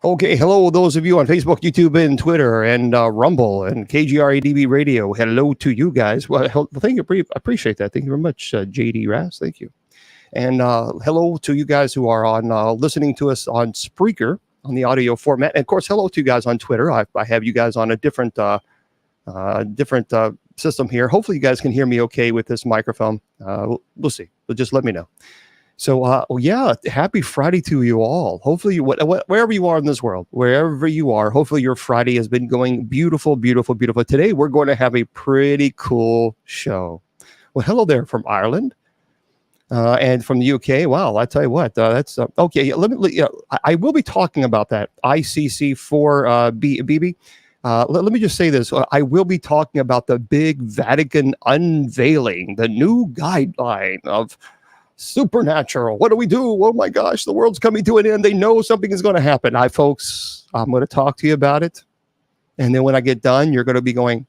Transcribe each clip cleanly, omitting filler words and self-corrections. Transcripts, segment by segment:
Okay, hello, those of you on Facebook, YouTube, and Twitter, and Rumble, and KGRADB Radio. Hello to you guys. Well, thank you. Appreciate that. Thank you very much, JD Raz. Thank you. And hello to you guys who are on listening to us on Spreaker on the audio format. And of course, hello to you guys on Twitter. I have you guys on a different system here. Hopefully, you guys can hear me okay with this microphone. We'll see. But just let me know. So, yeah, happy Friday to you all. Hopefully, wherever you are in this world, wherever you are, hopefully your Friday has been going beautiful, beautiful, beautiful. Today, we're going to have a pretty cool show. Well, hello there from Ireland and from the UK. Wow, I tell you what, that's okay. I will be talking about that ICC 4BB. Let me just say this. I will be talking about the big Vatican unveiling, the new guideline of supernatural. What do we do? Oh my gosh, the world's coming to an end. They know something is going to happen. Folks, I'm going to talk to you about it. And then when I get done, you're going to be going,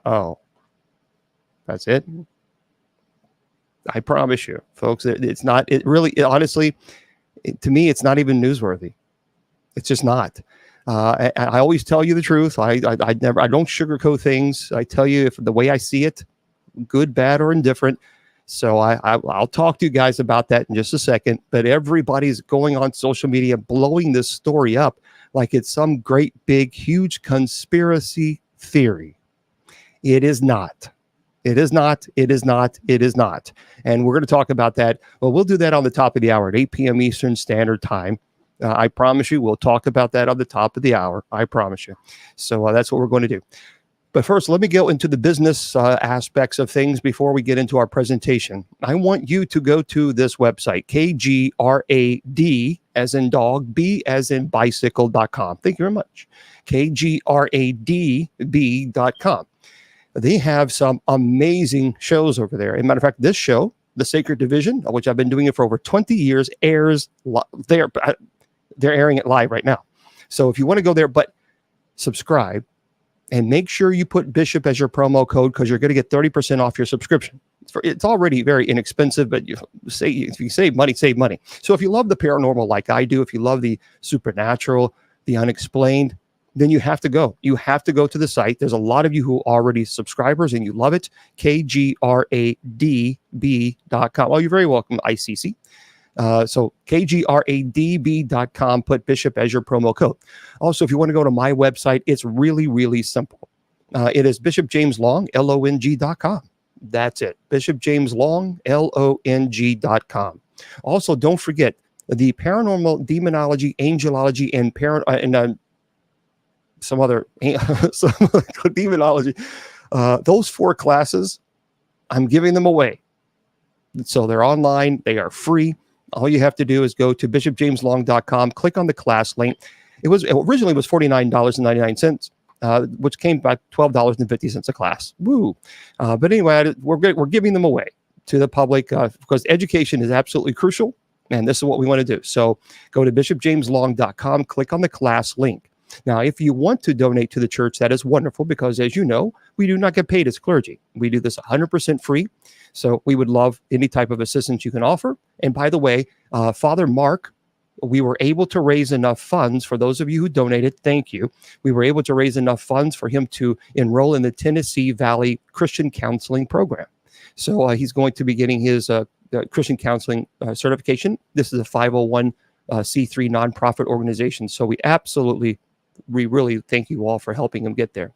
oh, that's it. I promise you, folks, it's not, honestly, to me, it's not even newsworthy. It's just not. I always tell you the truth. I don't sugarcoat things. I tell you the way I see it, good, bad, or indifferent. So I'll talk to you guys about that in just a second. But everybody's going on social media blowing this story up like it's some great, big, huge conspiracy theory. It is not. It is not. It is not. It is not. And we're going to talk about that. Well, we'll do that on the top of the hour at 8 p.m. Eastern Standard Time. I promise you, we'll talk about that on the top of the hour. I promise you. So that's what we're going to do. But first, let me go into the business aspects of things before we get into our presentation. I want you to go to this website, KGRAD as in dog, B as in bicycle.com. Thank you very much. KGRADB.com. They have some amazing shows over there. As a matter of fact, this show, The Sacred Division, which I've been doing it for over 20 years, airs there. They're airing it live right now. So if you want to go there, but subscribe. And make sure you put Bishop as your promo code because you're going to get 30% off your subscription. It's already very inexpensive, but if you save money, save money. So if you love the paranormal like I do, if you love the supernatural, the unexplained, then you have to go. You have to go to the site. There's a lot of you who are already subscribers and you love it. KGRADB.com. Oh, you're very welcome, ICC. So KGRADB.com, put Bishop as your promo code. Also, if you want to go to my website, it's really, really simple. It is Bishop James Long, LONG.com. That's it. Bishop James Long, LONG.com. Also, don't forget the paranormal, demonology, angelology, and some other demonology. Those 4 classes, I'm giving them away. So they're online. They are free. All you have to do is go to bishopjameslong.com, click on the class link. It originally was $49.99, which came back $12.50 a class. Woo! But anyway, we're giving them away to the public because education is absolutely crucial, and this is what we want to do. So go to bishopjameslong.com, click on the class link. Now, if you want to donate to the church, that is wonderful because, as you know, we do not get paid as clergy. We do this 100% free. So we would love any type of assistance you can offer. And by the way, Father Mark, we were able to raise enough funds for those of you who donated. Thank you. We were able to raise enough funds for him to enroll in the Tennessee Valley Christian Counseling Program. So he's going to be getting his Christian Counseling certification. This is a 501c3 nonprofit organization. So we really thank you all for helping him get there.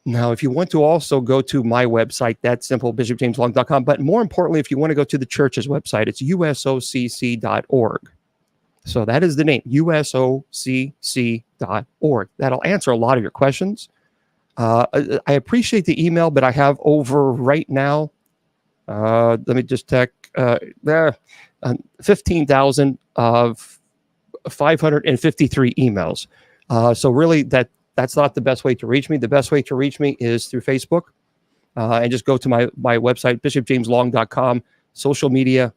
Now, if you want to also go to my website, that's simple, bishopjameslong.com. But more importantly, if you want to go to the church's website, it's usocc.org. So that is the name, usocc.org. That'll answer a lot of your questions. I appreciate the email, but I have over right now, let me just check, 15,000 of 553 emails. So really, that's not the best way to reach me. The best way to reach me is through Facebook. And just go to my website, bishopjameslong.com, social media,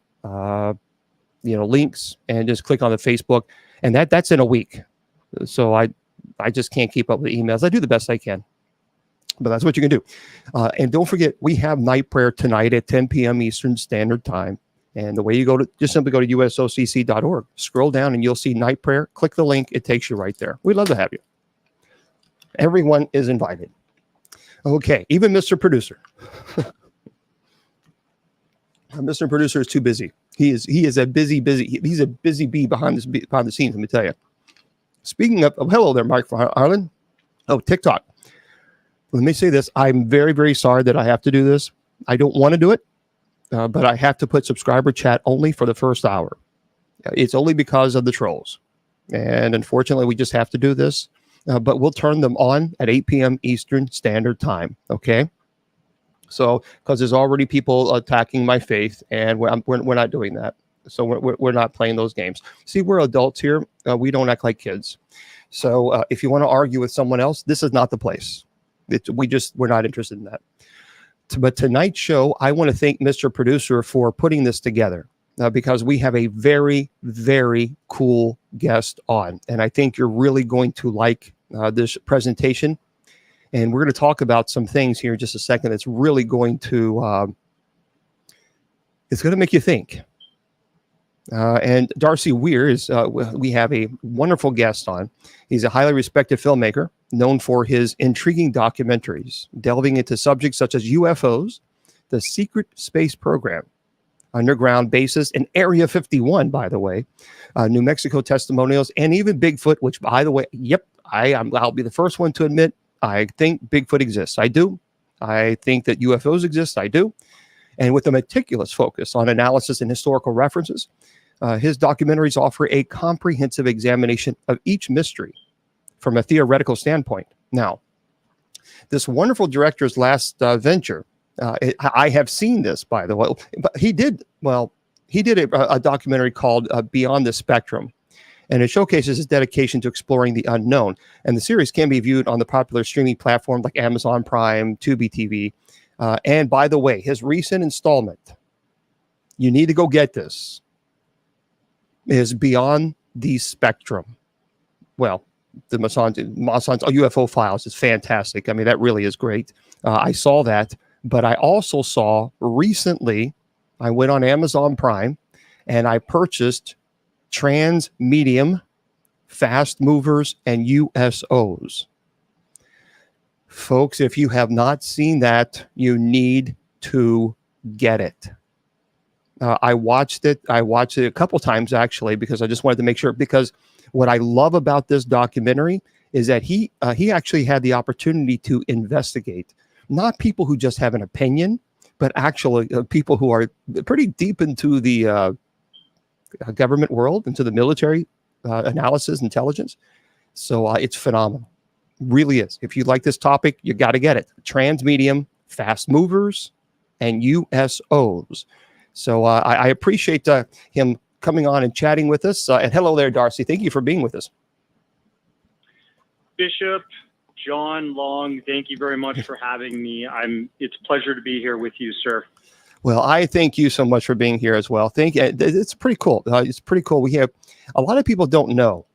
links, and just click on the Facebook. And that's in a week. So I just can't keep up with the emails. I do the best I can. But that's what you can do. And don't forget, we have night prayer tonight at 10 p.m. Eastern Standard Time. And the way you go to, just simply go to usocc.org, scroll down, and you'll see Night Prayer. Click the link. It takes you right there. We'd love to have you. Everyone is invited. Okay, even Mr. Producer. Mr. Producer is too busy. He's a busy bee behind the scenes, let me tell you. Speaking of, hello there, Mike from Ireland. Oh, TikTok. Let me say this. I'm very, very sorry that I have to do this. I don't want to do it, but I have to put subscriber chat only for the first hour. It's only because of the trolls. And unfortunately, we just have to do this. But we'll turn them on at 8 p.m. Eastern Standard Time. Okay? So, because there's already people attacking my faith, and we're not doing that. So we're not playing those games. See, we're adults here. We don't act like kids. So if you want to argue with someone else, this is not the place. We're not interested in that. But tonight's show, I want to thank Mr. Producer for putting this together because we have a very, very cool guest on. And I think you're really going to like this presentation. And we're going to talk about some things here in just a second that's really going to, it's going to make you think. And Darcy Weir is, we have a wonderful guest on. He's a highly respected filmmaker known for his intriguing documentaries, delving into subjects such as UFOs, the secret space program, underground bases, and Area 51, by the way, New Mexico testimonials, and even Bigfoot, which, by the way, yep, I'll be the first one to admit, I think Bigfoot exists. I do. I think that UFOs exist. I do. And with a meticulous focus on analysis and historical references, his documentaries offer a comprehensive examination of each mystery from a theoretical standpoint. Now, this wonderful director's last venture, I have seen this, by the way, but he did a documentary called Beyond the Spectrum, and it showcases his dedication to exploring the unknown. And the series can be viewed on the popular streaming platforms like Amazon Prime, Tubi TV. And by the way, his recent installment, you need to go get this, is Beyond the Spectrum. Well, the Mason's UFO Files is fantastic. I mean, that really is great. I saw that, but I also saw recently, I went on Amazon Prime and I purchased Transmedium, Fastmovers, and USOs. Folks, if you have not seen that, you need to get it. I watched it a couple times, actually, because I just wanted to make sure, because what I love about this documentary is that he actually had the opportunity to investigate, not people who just have an opinion, but actually people who are pretty deep into the government world, into the military analysis, intelligence. So it's phenomenal. Really is. If you like this topic, you got to get it. Transmedium, Fast Movers, and USOs. So I appreciate him coming on and chatting with us. And hello there, Darcy. Thank you for being with us. Bishop, John Long, thank you very much for having me. It's a pleasure to be here with you, sir. Well, I thank you so much for being here as well. Thank you. It's pretty cool. It's pretty cool. We have a lot of people don't know.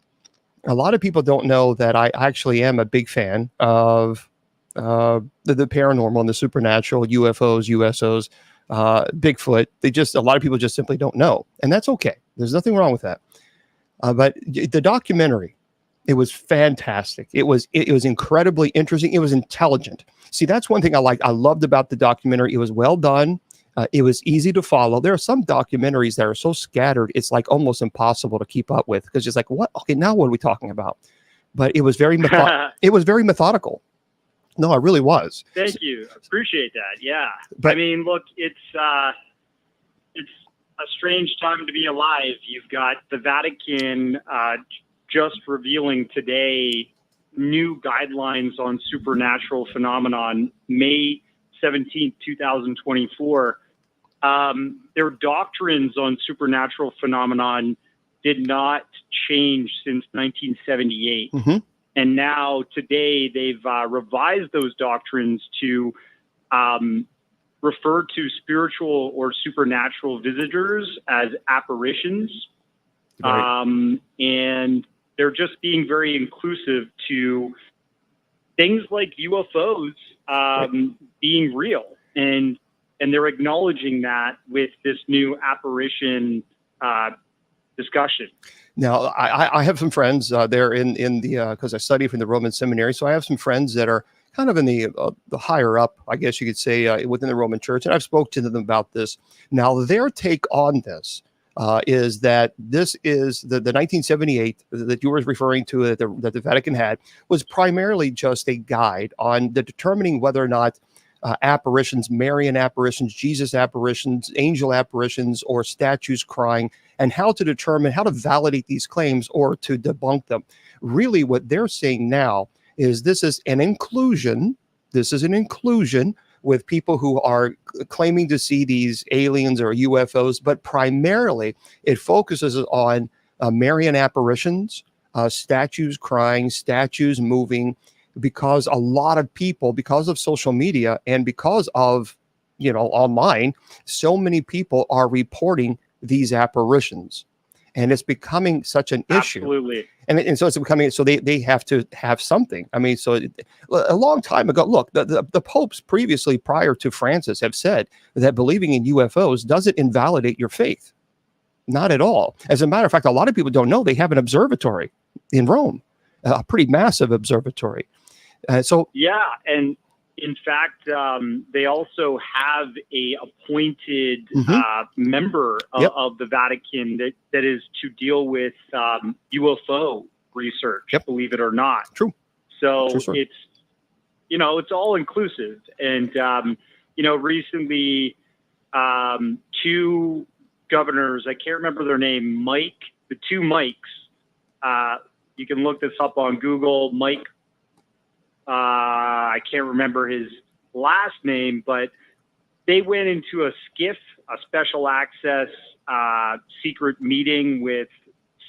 A lot of people don't know that I actually am a big fan of the paranormal and the supernatural, UFOs, USOs, Bigfoot. A lot of people just simply don't know. And that's okay. There's nothing wrong with that. But the documentary, it was fantastic. It was incredibly interesting. It was intelligent. See, that's one thing I loved about the documentary. It was well done. It was easy to follow. There are some documentaries that are so scattered, it's like almost impossible to keep up with, because it's like, what? Okay, now what are we talking about? But it was very methodical. No, it really was. Thank you. Appreciate that. Yeah. But I mean, look, it's a strange time to be alive. You've got the Vatican just revealing today new guidelines on supernatural phenomenon, May 17th, 2024. Their doctrines on supernatural phenomenon did not change since 1978. Mm-hmm. And now today they've revised those doctrines to refer to spiritual or supernatural visitors as apparitions. Right. And they're just being very inclusive to things like UFOs being real. And and they're acknowledging that with this new apparition discussion. Now, I have some friends there in the because I study from the Roman seminary, so I have some friends that are kind of in the higher up, I guess you could say, within the Roman Church, and I've spoke to them about this. Now, their take on this is that this is the 1978 that you were referring to that the Vatican had was primarily just a guide on the determining whether or not apparitions, Marian apparitions, Jesus apparitions, angel apparitions, or statues crying, and how to determine, how to validate these claims or to debunk them. Really, what they're saying now is this is an inclusion. This is an inclusion with people who are claiming to see these aliens or UFOs, but primarily it focuses on Marian apparitions, statues crying, statues moving, because a lot of people, because of social media and because of, online, so many people are reporting these apparitions, and it's becoming such an issue. Absolutely. And so it's becoming, so they have to have something. I mean, so a long time ago, look, the popes previously, prior to Francis, have said that believing in UFOs doesn't invalidate your faith. Not at all. As a matter of fact, a lot of people don't know they have an observatory in Rome, a pretty massive observatory. Yeah, and in fact, they also have a appointed member of the Vatican that is to deal with UFO research. Believe it or not. True. So True, it's it's all inclusive, and recently two governors, I can't remember their name, the two Mikes. You can look this up on Google. Mike. I can't remember his last name, but they went into a SCIF, a special access secret meeting with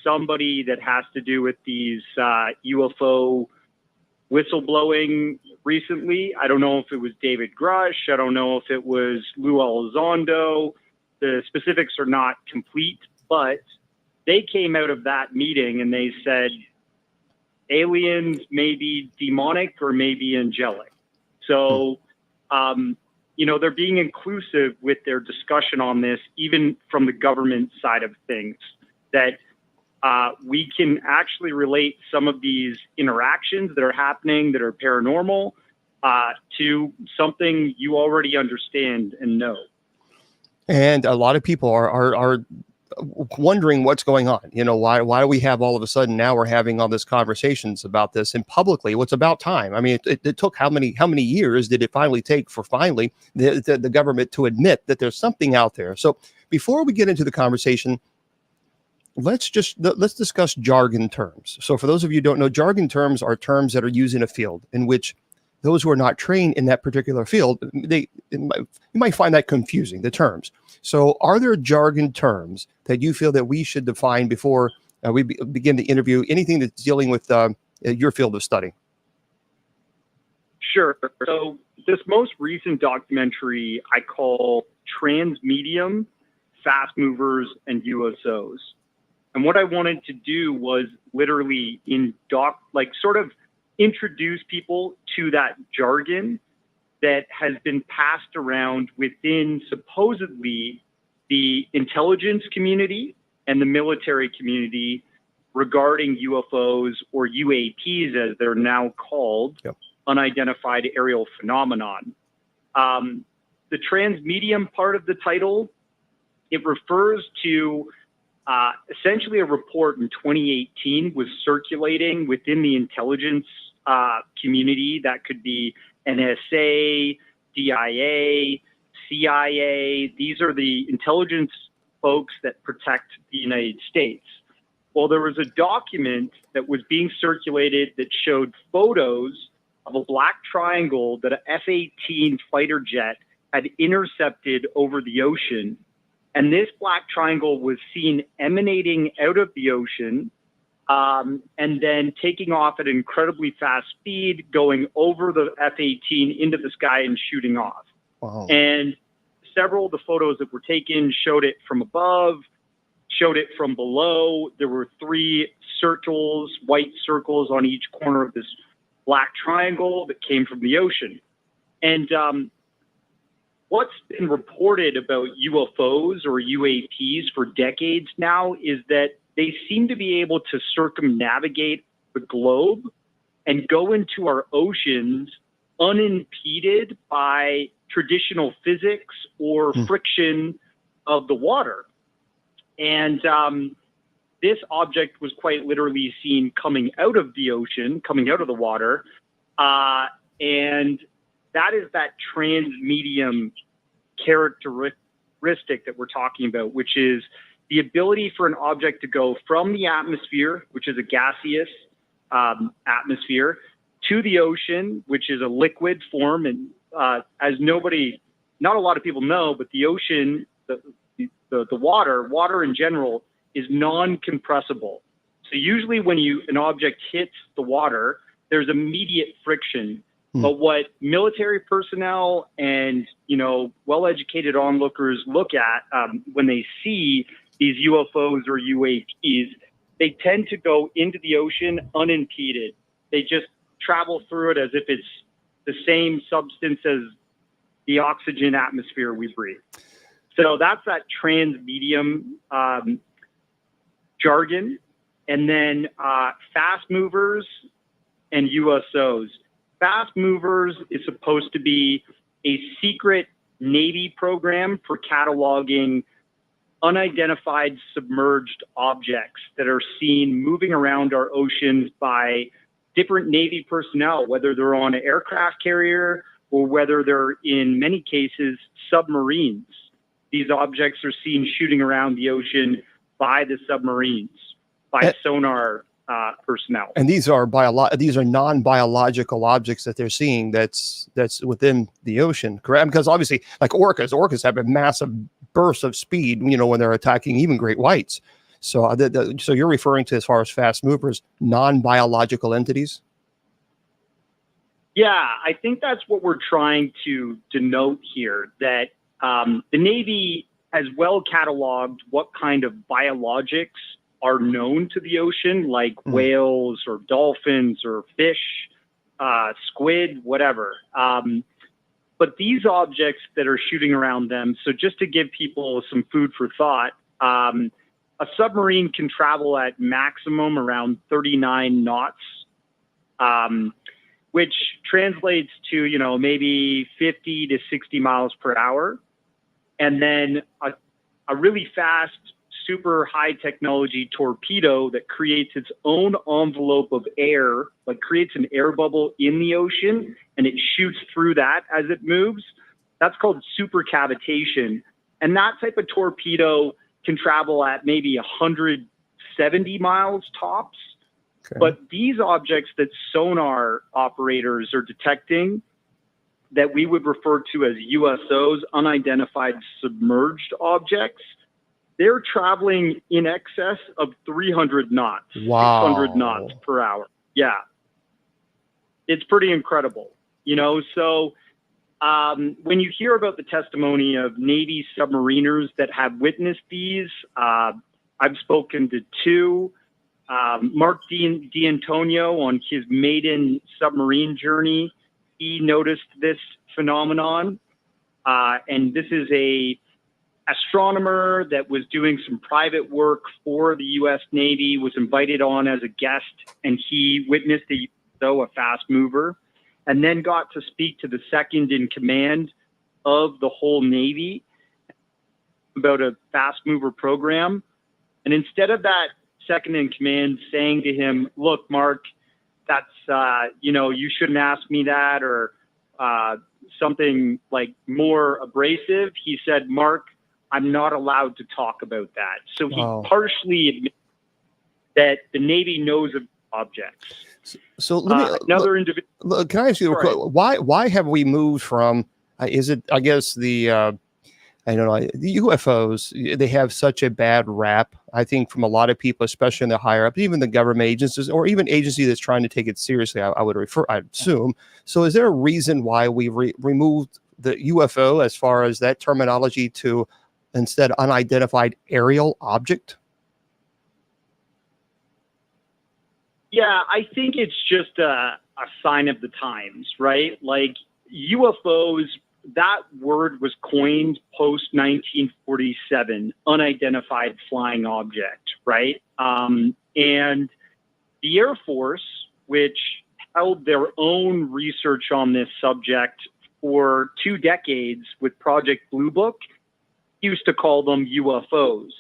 somebody that has to do with these UFO whistleblowing recently. I don't know if it was David Grush. I don't know if it was Lou Elizondo. The specifics are not complete, but they came out of that meeting and they said, aliens may be demonic or maybe angelic. So, they're being inclusive with their discussion on this, even from the government side of things, that we can actually relate some of these interactions that are happening that are paranormal to something you already understand and know. And a lot of people are wondering what's going on. Why do we have all of a sudden now we're having all this conversations about this and publicly? What's about time? I mean, it took how many years did it finally take for the government to admit that there's something out there? So before we get into the conversation, let's discuss jargon terms. So for those of you who don't know, jargon terms are terms that are used in a field in which those who are not trained in that particular field, you might find that confusing, the terms. So are there jargon terms that you feel that we should define before we begin the interview, anything that's dealing with your field of study? Sure. So this most recent documentary I call Transmedium, Fastmovers, and USOs. And what I wanted to do was literally sort of introduce people to that jargon that has been passed around within supposedly the intelligence community and the military community regarding UFOs, or UAPs as they're now called, unidentified aerial phenomenon. The transmedium part of the title, it refers to essentially a report in 2018 was circulating within the intelligence community. That could be NSA, DIA, CIA. These are the intelligence folks that protect the United States. Well, there was a document that was being circulated that showed photos of a black triangle that an F-18 fighter jet had intercepted over the ocean. And this black triangle was seen emanating out of the ocean and then taking off at an incredibly fast speed, going over the F-18 into the sky and shooting off. Wow. And several of the photos that were taken showed it from above, showed it from below. There were 3 circles, white circles on each corner of this black triangle that came from the ocean. And what's been reported about UFOs or UAPs for decades now is that they seem to be able to circumnavigate the globe and go into our oceans unimpeded by traditional physics or friction of the water. And this object was quite literally seen coming out of the ocean, coming out of the water. And that is that transmedium characteristic that we're talking about, which is the ability for an object to go from the atmosphere, which is a gaseous atmosphere, to the ocean, which is a liquid form. And as not a lot of people know, but the ocean, the water in general, is non-compressible. So usually when an object hits the water, there's immediate friction. But what military personnel and, well-educated onlookers look at when they see these UFOs or UAPs, they tend to go into the ocean unimpeded. They just travel through it as if it's the same substance as the oxygen atmosphere we breathe. So that's that transmedium jargon. And then fast movers and USOs. Fast movers is supposed to be a secret Navy program for cataloging unidentified submerged objects that are seen moving around our oceans by different Navy personnel, whether they're on an aircraft carrier or whether they're, in many cases, submarines. These objects are seen shooting around the ocean by the submarines, by sonar personnel. And these are non-biological objects that they're seeing that's within the ocean, correct? Because obviously, like orcas have a massive burst of speed, when they're attacking even great whites. So, so you're referring to, as far as fast movers, non-biological entities? Yeah, I think that's what we're trying to denote here, that the Navy has well cataloged what kind of biologics are known to the ocean, like whales or dolphins or fish, squid, whatever. But these objects that are shooting around them, so just to give people some food for thought, a submarine can travel at maximum around 39 knots, which translates to, maybe 50 to 60 miles per hour. And then a really fast, super high technology torpedo that creates its own envelope of air, like creates an air bubble in the ocean, and it shoots through that as it moves. That's called supercavitation. And that type of torpedo can travel at maybe 170 miles tops. Okay. But these objects that sonar operators are detecting, that we would refer to as USOs, unidentified submerged objects, they're traveling in excess of 300 knots, 600 knots per hour. Yeah. It's pretty incredible, So when you hear about the testimony of Navy submariners that have witnessed these, I've spoken to two. Mark D'Antonio, on his maiden submarine journey, he noticed this phenomenon. And this is a astronomer that was doing some private work for the U.S. Navy, was invited on as a guest, and he witnessed a fast mover, and then got to speak to the second in command of the whole Navy about a fast mover program. And instead of that second in command saying to him, "Look, Mark, that's, you shouldn't ask me that," or something like more abrasive, he said, "Mark, I'm not allowed to talk about that." So he partially admitted that the Navy knows of objects. So let me, another individual. Can I ask you, why have we moved from, is it, I guess, the UFOs, they have such a bad rap, I think, from a lot of people, especially in the higher up, even the government agencies, or even agency that's trying to take it seriously, I assume. So is there a reason why we removed the UFO as far as that terminology to instead unidentified aerial object? Yeah, I think it's just a sign of the times, right? Like UFOs, that word was coined post 1947, unidentified flying object, right? And the Air Force, which held their own research on this subject for 2 decades with Project Blue Book, used to call them UFOs.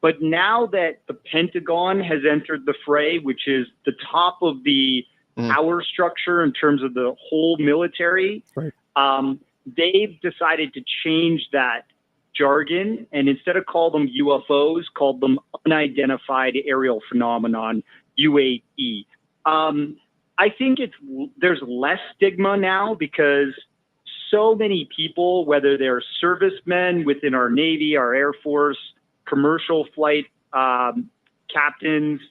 But now that the Pentagon has entered the fray, which is the top of the power structure in terms of the whole military, right. They've decided to change that jargon, and instead of call them UFOs, called them unidentified aerial phenomenon, UAP. I think there's less stigma now because so many people, whether they're servicemen within our Navy, our Air Force, commercial flight captains,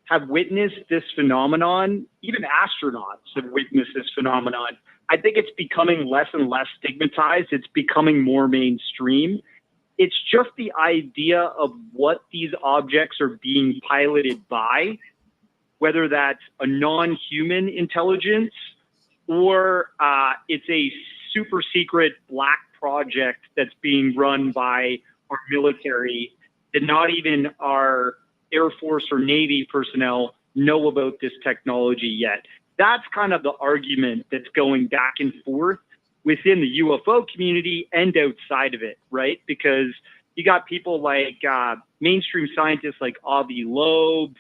have witnessed this phenomenon. Even astronauts have witnessed this phenomenon. I think it's becoming less and less stigmatized. It's becoming more mainstream. It's just the idea of what these objects are being piloted by, whether that's a non-human intelligence or it's a super secret black project that's being run by our military that not even our Air Force or Navy personnel know about this technology yet. That's kind of the argument that's going back and forth within the UFO community and outside of it, right? Because you got people like mainstream scientists like Avi Loeb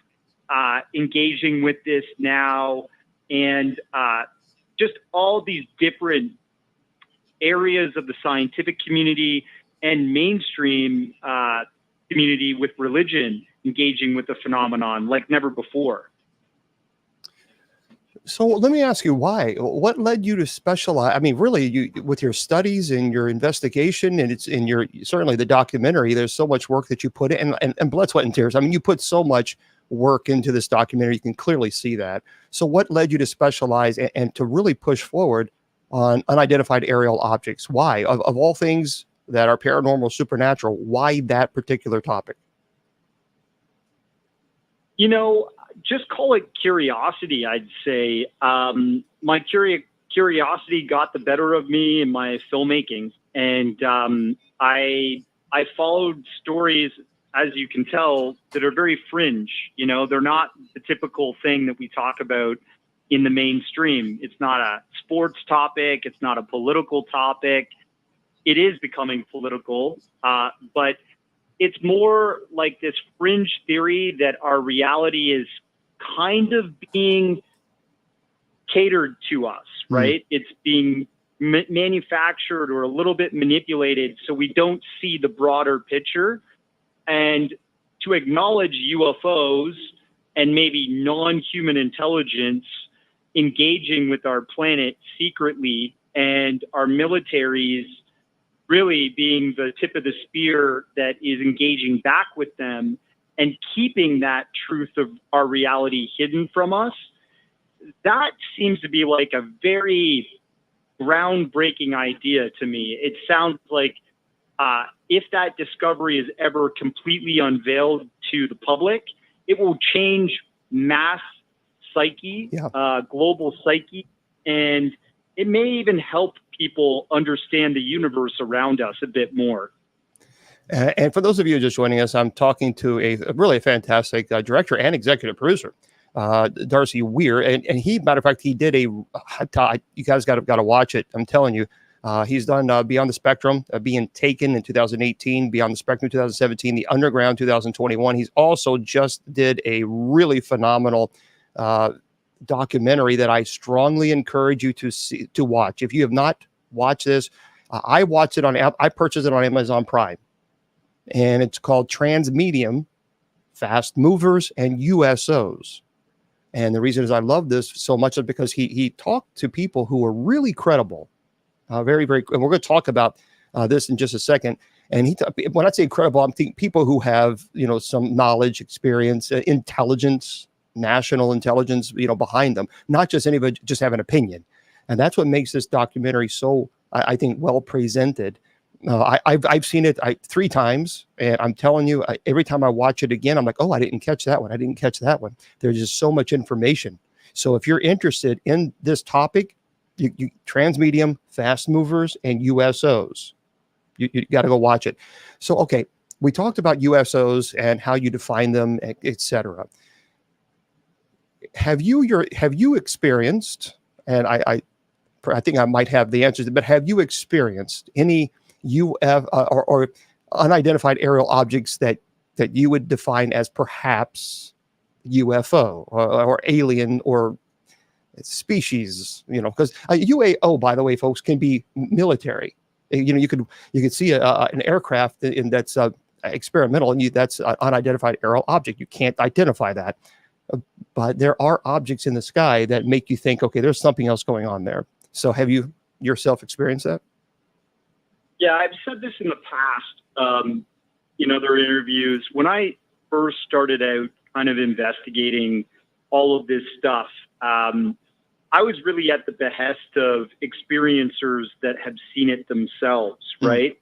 engaging with this now, and just all these different areas of the scientific community and mainstream community with religion engaging with the phenomenon like never before. So let me ask you, why? What led you to specialize? I mean, really, you with your studies and your investigation, and it's in your certainly the documentary. There's so much work that you put in, and blood, sweat, and tears. I mean, you put so much work into this documentary. You can clearly see that. So, what led you to specialize and to really push forward on unidentified aerial objects? Why, of all things that are paranormal, supernatural, why that particular topic? You know, just call it curiosity, I'd say. My curiosity got the better of me in my filmmaking. And I followed stories, as you can tell, that are very fringe. You know, they're not the typical thing that we talk about in the mainstream. It's not a sports topic. It's not a political topic. It is becoming political, but it's more like this fringe theory that our reality is kind of being catered to us, right? It's being manufactured or a little bit manipulated so we don't see the broader picture. And to acknowledge UFOs and maybe non-human intelligence engaging with our planet secretly, and our militaries really being the tip of the spear that is engaging back with them and keeping that truth of our reality hidden from us, that seems to be like a very groundbreaking idea to me. It sounds like if that discovery is ever completely unveiled to the public, it will change mass psyche, global psyche, and it may even help people understand the universe around us a bit more. And for those of you just joining us, I'm talking to a really fantastic director and executive producer, Darcy Weir. And he, matter of fact, he did you guys got to watch it. I'm telling you, he's done Beyond the Spectrum, Being Taken in 2018, Beyond the Spectrum 2017, The Underground 2021. He's also just did a really phenomenal documentary that I strongly encourage you to watch. If you have not watched this, I purchased it on Amazon Prime, and it's called Transmedium, Fastmovers and USOs. And the reason is I love this so much is because he talked to people who are really credible, very, very, and we're going to talk about this in just a second. And when I say credible, I'm thinking people who have, some knowledge, experience, intelligence, national intelligence, behind them, not just anybody just have an opinion. And that's what makes this documentary so, I think, well presented. I've seen it 3 times, and I'm telling you, every time I watch it again, I'm like, oh, I didn't catch that one. I didn't catch that one. There's just so much information. So if you're interested in this topic, Transmedium, Fastmovers, and USOs. You got to go watch it. So, okay, we talked about USOs and how you define them, etc. Have you experienced, and I think I might have the answers, but have you experienced any or unidentified aerial objects that you would define as perhaps UFO or alien or species? Because UAO, by the way, folks, can be military. You could see an aircraft that's experimental, and that's an unidentified aerial object. You can't identify that, but there are objects in the sky that make you think, okay, there's something else going on there. So, have you yourself experienced that? Yeah, I've said this in the past. In other interviews, when I first started out, kind of investigating all of this stuff, I was really at the behest of experiencers that had seen it themselves, right?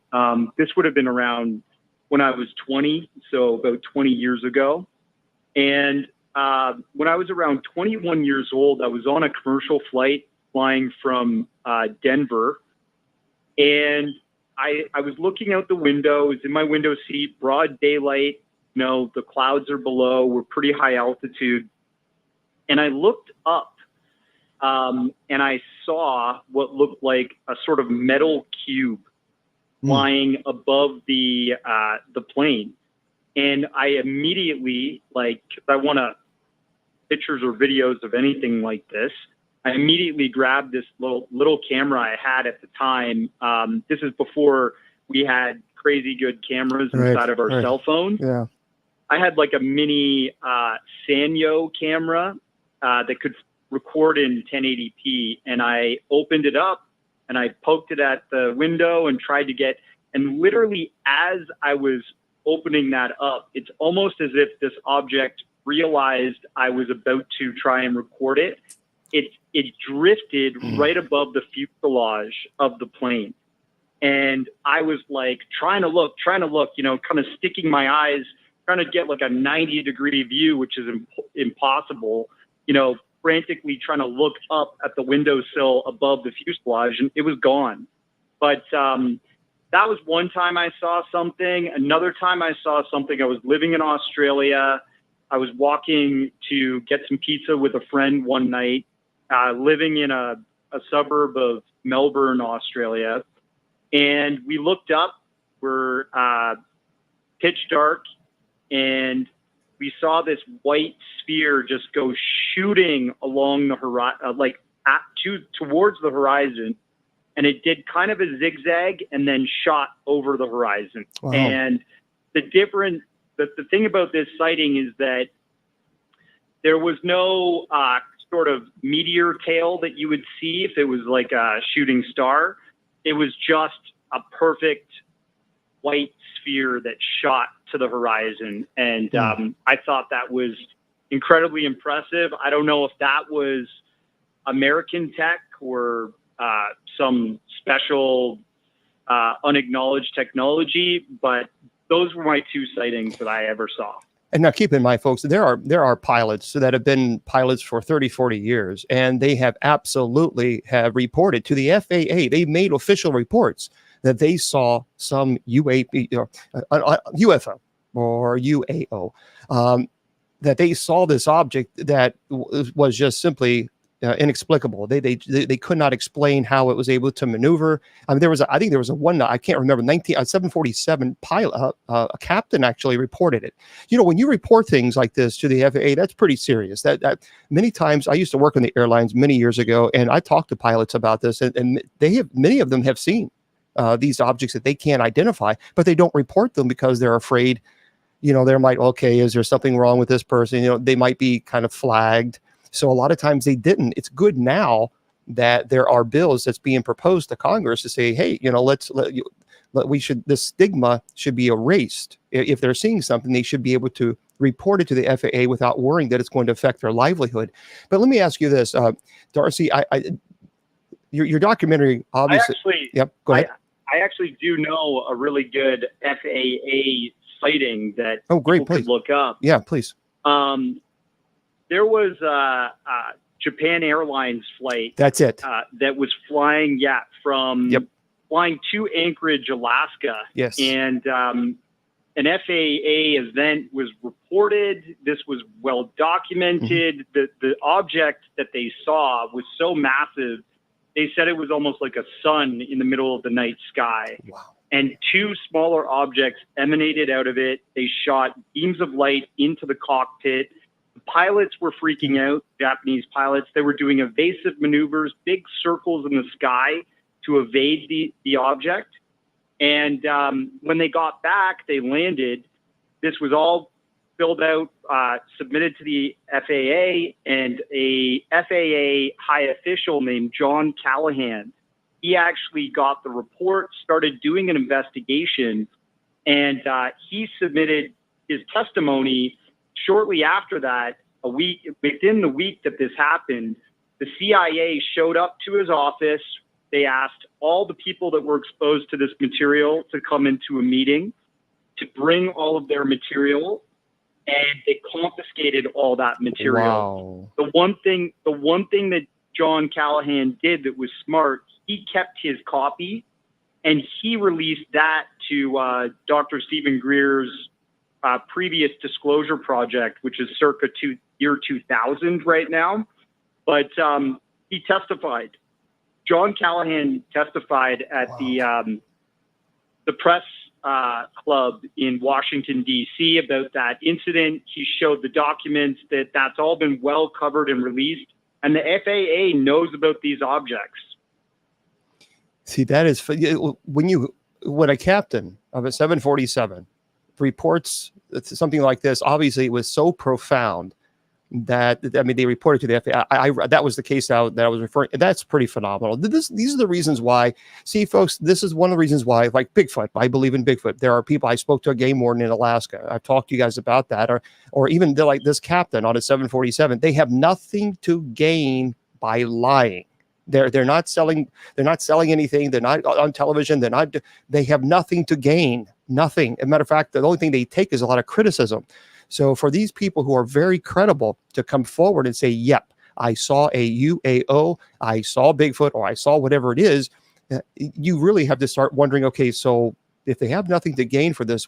This would have been around when I was 20, so about 20 years ago. And when I was around 21 years old, I was on a commercial flight flying from Denver. And I was looking out the window, I was in my window seat, broad daylight, the clouds are below, we're pretty high altitude. And I looked up and I saw what looked like a sort of metal cube flying above the plane. And I immediately, I want pictures or videos of anything like this, I immediately grabbed this little camera I had at the time. This is before we had crazy good cameras inside of our cell phone. Yeah. I had like a mini Sanyo camera that could record in 1080p, and I opened it up and I poked it at the window and tried to get, and literally as I was opening that up, it's almost as if this object realized I was about to try and record it. It drifted right above the fuselage of the plane. And I was like trying to look, kind of sticking my eyes, trying to get like a 90-degree view, which is impossible, frantically trying to look up at the windowsill above the fuselage, and it was gone. But that was one time I saw something. Another time I saw something, I was living in Australia. I was walking to get some pizza with a friend one night, living in a suburb of Melbourne, Australia. And we looked up, we're pitch dark, and we saw this white sphere just go shooting along the horizon, towards the horizon. And it did kind of a zigzag and then shot over the horizon. Wow. And the thing about this sighting is that there was no sort of meteor tail that you would see if it was like a shooting star. It was just a perfect white sphere that shot to the horizon. And I thought that was incredibly impressive. I don't know if that was American tech or some special unacknowledged technology, but those were my two sightings that I ever saw. And now keep in mind, folks, there are pilots that have been pilots for 30, 40 years, and they have absolutely have reported to the FAA. They made official reports that they saw some UFO or UAO, that they saw this object that was just simply inexplicable. They could not explain how it was able to maneuver. I mean, I think there was a one, I can't remember, 747 pilot, a captain actually reported it. When you report things like this to the FAA, that's pretty serious. That many times, I used to work on the airlines many years ago, and I talked to pilots about this, and many of them have seen these objects that they can't identify, but they don't report them because they're afraid, there might, is there something wrong with this person? They might be kind of flagged. So a lot of times they didn't. It's good now that there are bills that's being proposed to Congress to say, hey, this stigma should be erased. If they're seeing something, they should be able to report it to the FAA without worrying that it's going to affect their livelihood. But let me ask you this, Darcy, your documentary, obviously. Go ahead. I actually do know a really good FAA sighting that people could look up. Yeah, please. There was Japan Airlines flight. That's it. That was flying, from Yep. flying to Anchorage, Alaska. Yes. And an FAA event was reported. This was well documented. Mm-hmm. The object that they saw was so massive, they said it was almost like a sun in the middle of the night sky. Wow. And two smaller objects emanated out of it. They shot beams of light into the cockpit. The pilots were freaking out, Japanese pilots. They were doing evasive maneuvers, big circles in the sky to evade the object. And when they got back, they landed. This was all filled out, submitted to the FAA, and a FAA high official named John Callahan, he actually got the report, started doing an investigation, and he submitted his testimony. Shortly after that, within the week that this happened, the CIA showed up to his office. They asked all the people that were exposed to this material to come into a meeting, to bring all of their material, and they confiscated all that material. Wow. The one thing that John Callahan did that was smart, he kept his copy, and he released that to Dr. Stephen Greer's previous disclosure project, which is circa year 2000 right now. But he testified. John Callahan testified at the press club in Washington, D.C. about that incident. He showed the documents that's all been well covered and released. And the FAA knows about these objects. See, that is when a captain of a 747 reports something like this, obviously it was so profound that, I mean, they reported to the FAA. That was the case that I was referring. That's pretty phenomenal. These are the reasons why. See, folks, this is one of the reasons why, like Bigfoot, I believe in Bigfoot. There are people. I spoke to a game warden in Alaska. I've talked to you guys about that, or even like this captain on a 747. They have nothing to gain by lying. They're not selling anything. They're not on television. They have nothing to gain. Nothing. As a matter of fact, the only thing they take is a lot of criticism. So for these people who are very credible to come forward and say, yep, I saw a UAO, I saw Bigfoot, or I saw whatever it is, you really have to start wondering, okay, so if they have nothing to gain for this,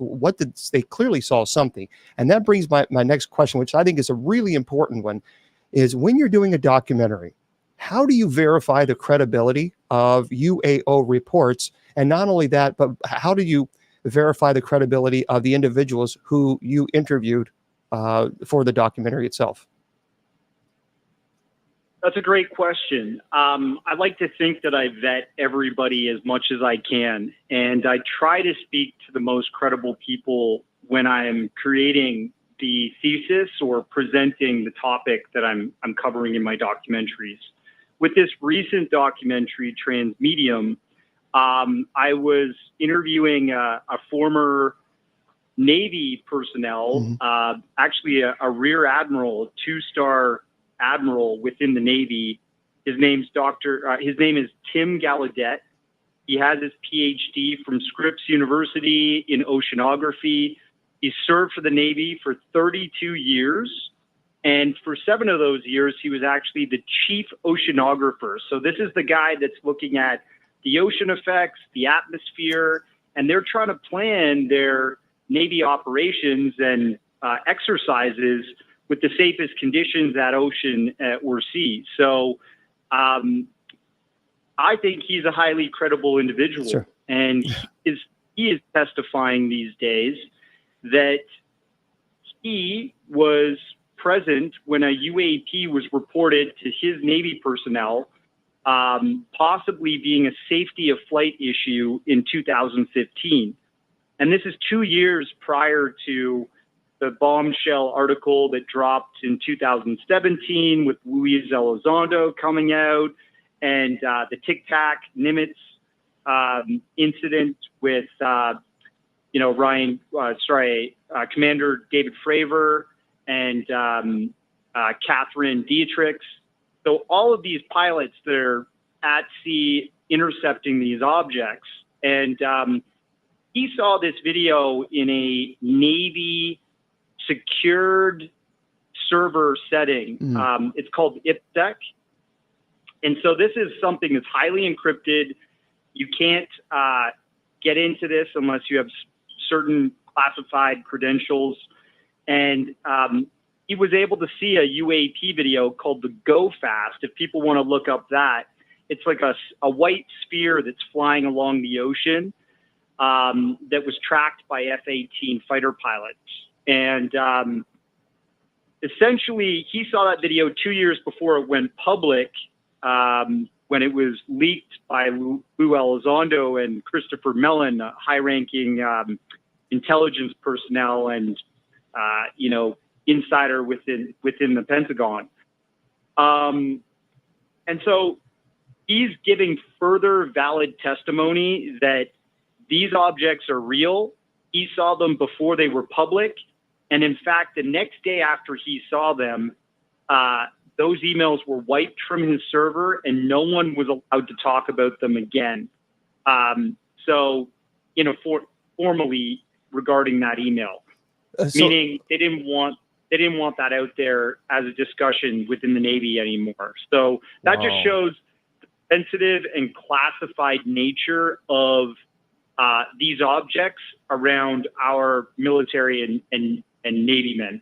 they clearly saw something. And that brings my next question, which I think is a really important one, is when you're doing a documentary, how do you verify the credibility of UAO reports? And not only that, but how do you verify the credibility of the individuals who you interviewed for the documentary itself? That's a great question. I like to think that I vet everybody as much as I can, and I try to speak to the most credible people when I'm creating the thesis or presenting the topic that I'm covering in my documentaries. With this recent documentary, Transmedium, I was interviewing a former Navy personnel, actually a rear admiral, two-star admiral within the Navy. His name is Tim Gallaudet. He has his PhD from Scripps University in oceanography. He served for the Navy for 32 years. And for 7 of those years, he was actually the chief oceanographer. So this is the guy that's looking at the ocean effects, the atmosphere, and they're trying to plan their Navy operations and exercises with the safest conditions at ocean or sea. So I think he's a highly credible individual. Sure. And he is testifying these days that he was present when a UAP was reported to his Navy personnel, possibly being a safety of flight issue in 2015. And this is 2 years prior to the bombshell article that dropped in 2017 with Luis Elizondo coming out, and the Tic Tac Nimitz incident with Commander David Fravor and Catherine Dietrich. So all of these pilots that are at sea intercepting these objects, and he saw this video in a Navy secured server setting. It's called IPSec. And so this is something that's highly encrypted. You can't get into this unless you have certain classified credentials. And he was able to see a UAP video called the Go Fast. If people want to look up that, it's like a white sphere that's flying along the ocean that was tracked by F-18 fighter pilots. And essentially, he saw that video 2 years before it went public, when it was leaked by Lou Elizondo and Christopher Mellon, high-ranking intelligence personnel and insider within the Pentagon. And so he's giving further valid testimony that these objects are real. He saw them before they were public. And in fact, the next day after he saw them, those emails were wiped from his server and no one was allowed to talk about them again. Formally regarding that email, meaning they didn't want that out there as a discussion within the Navy anymore. So that just shows the sensitive and classified nature of these objects around our military and Navy men.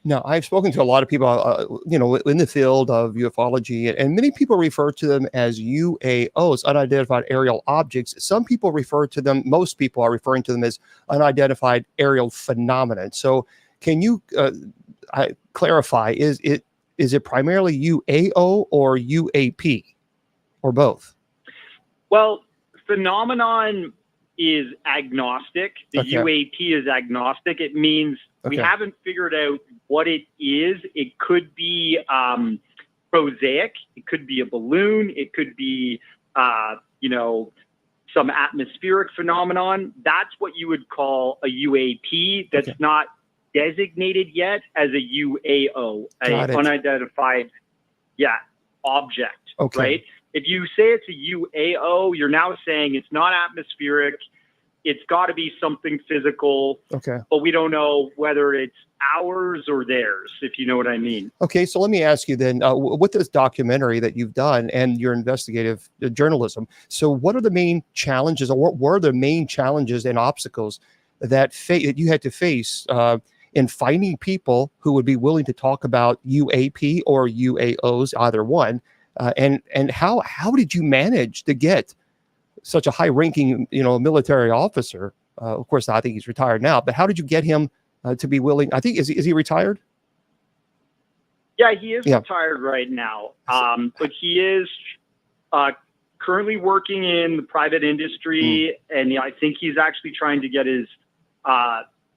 Now, I've spoken to a lot of people, in the field of ufology, and many people refer to them as UAOs, unidentified aerial objects. Some people refer to them, most people are referring to them as unidentified aerial phenomenon. So can you clarify, is it primarily UAO or UAP or both? Well, phenomenon is agnostic. The UAP is agnostic. It means we haven't figured out what it is. It could be prosaic. It could be a balloon. It could be, some atmospheric phenomenon. That's what you would call a UAP. That's not designated yet as a UAO, an unidentified object, right? If you say it's a UAO, you're now saying it's not atmospheric. It's got to be something physical. But we don't know whether it's ours or theirs, if you know what I mean. Okay, so let me ask you then, with this documentary that you've done and your investigative journalism, so what are the main challenges, or what were the main challenges and obstacles that you had to face in finding people who would be willing to talk about UAP or UAOs, either one? And how did you manage to get such a high-ranking, military officer? Of course, I think he's retired now, but how did you get him to be willing? I think is he retired? Yeah, he is retired right now, but he is currently working in the private industry, and I think he's actually trying to get his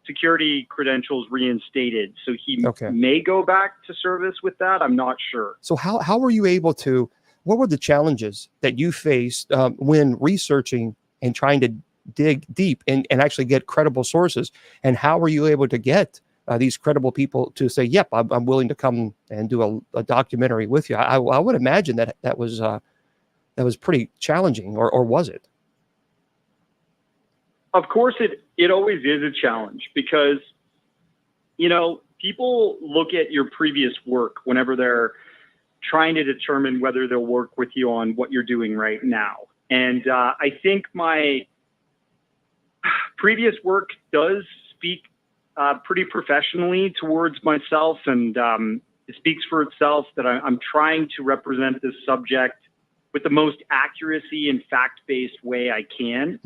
security credentials reinstated. So he may go back to service with that. I'm not sure. So how were you able to, what were the challenges that you faced when researching and trying to dig deep and actually get credible sources? And how were you able to get these credible people to say, yep, I'm willing to come and do a documentary with you? I would imagine that was pretty challenging, or was it? Of course, it always is a challenge because, people look at your previous work whenever they're trying to determine whether they'll work with you on what you're doing right now. And I think my previous work does speak pretty professionally towards myself, and it speaks for itself that I'm trying to represent this subject with the most accuracy and fact-based way I can.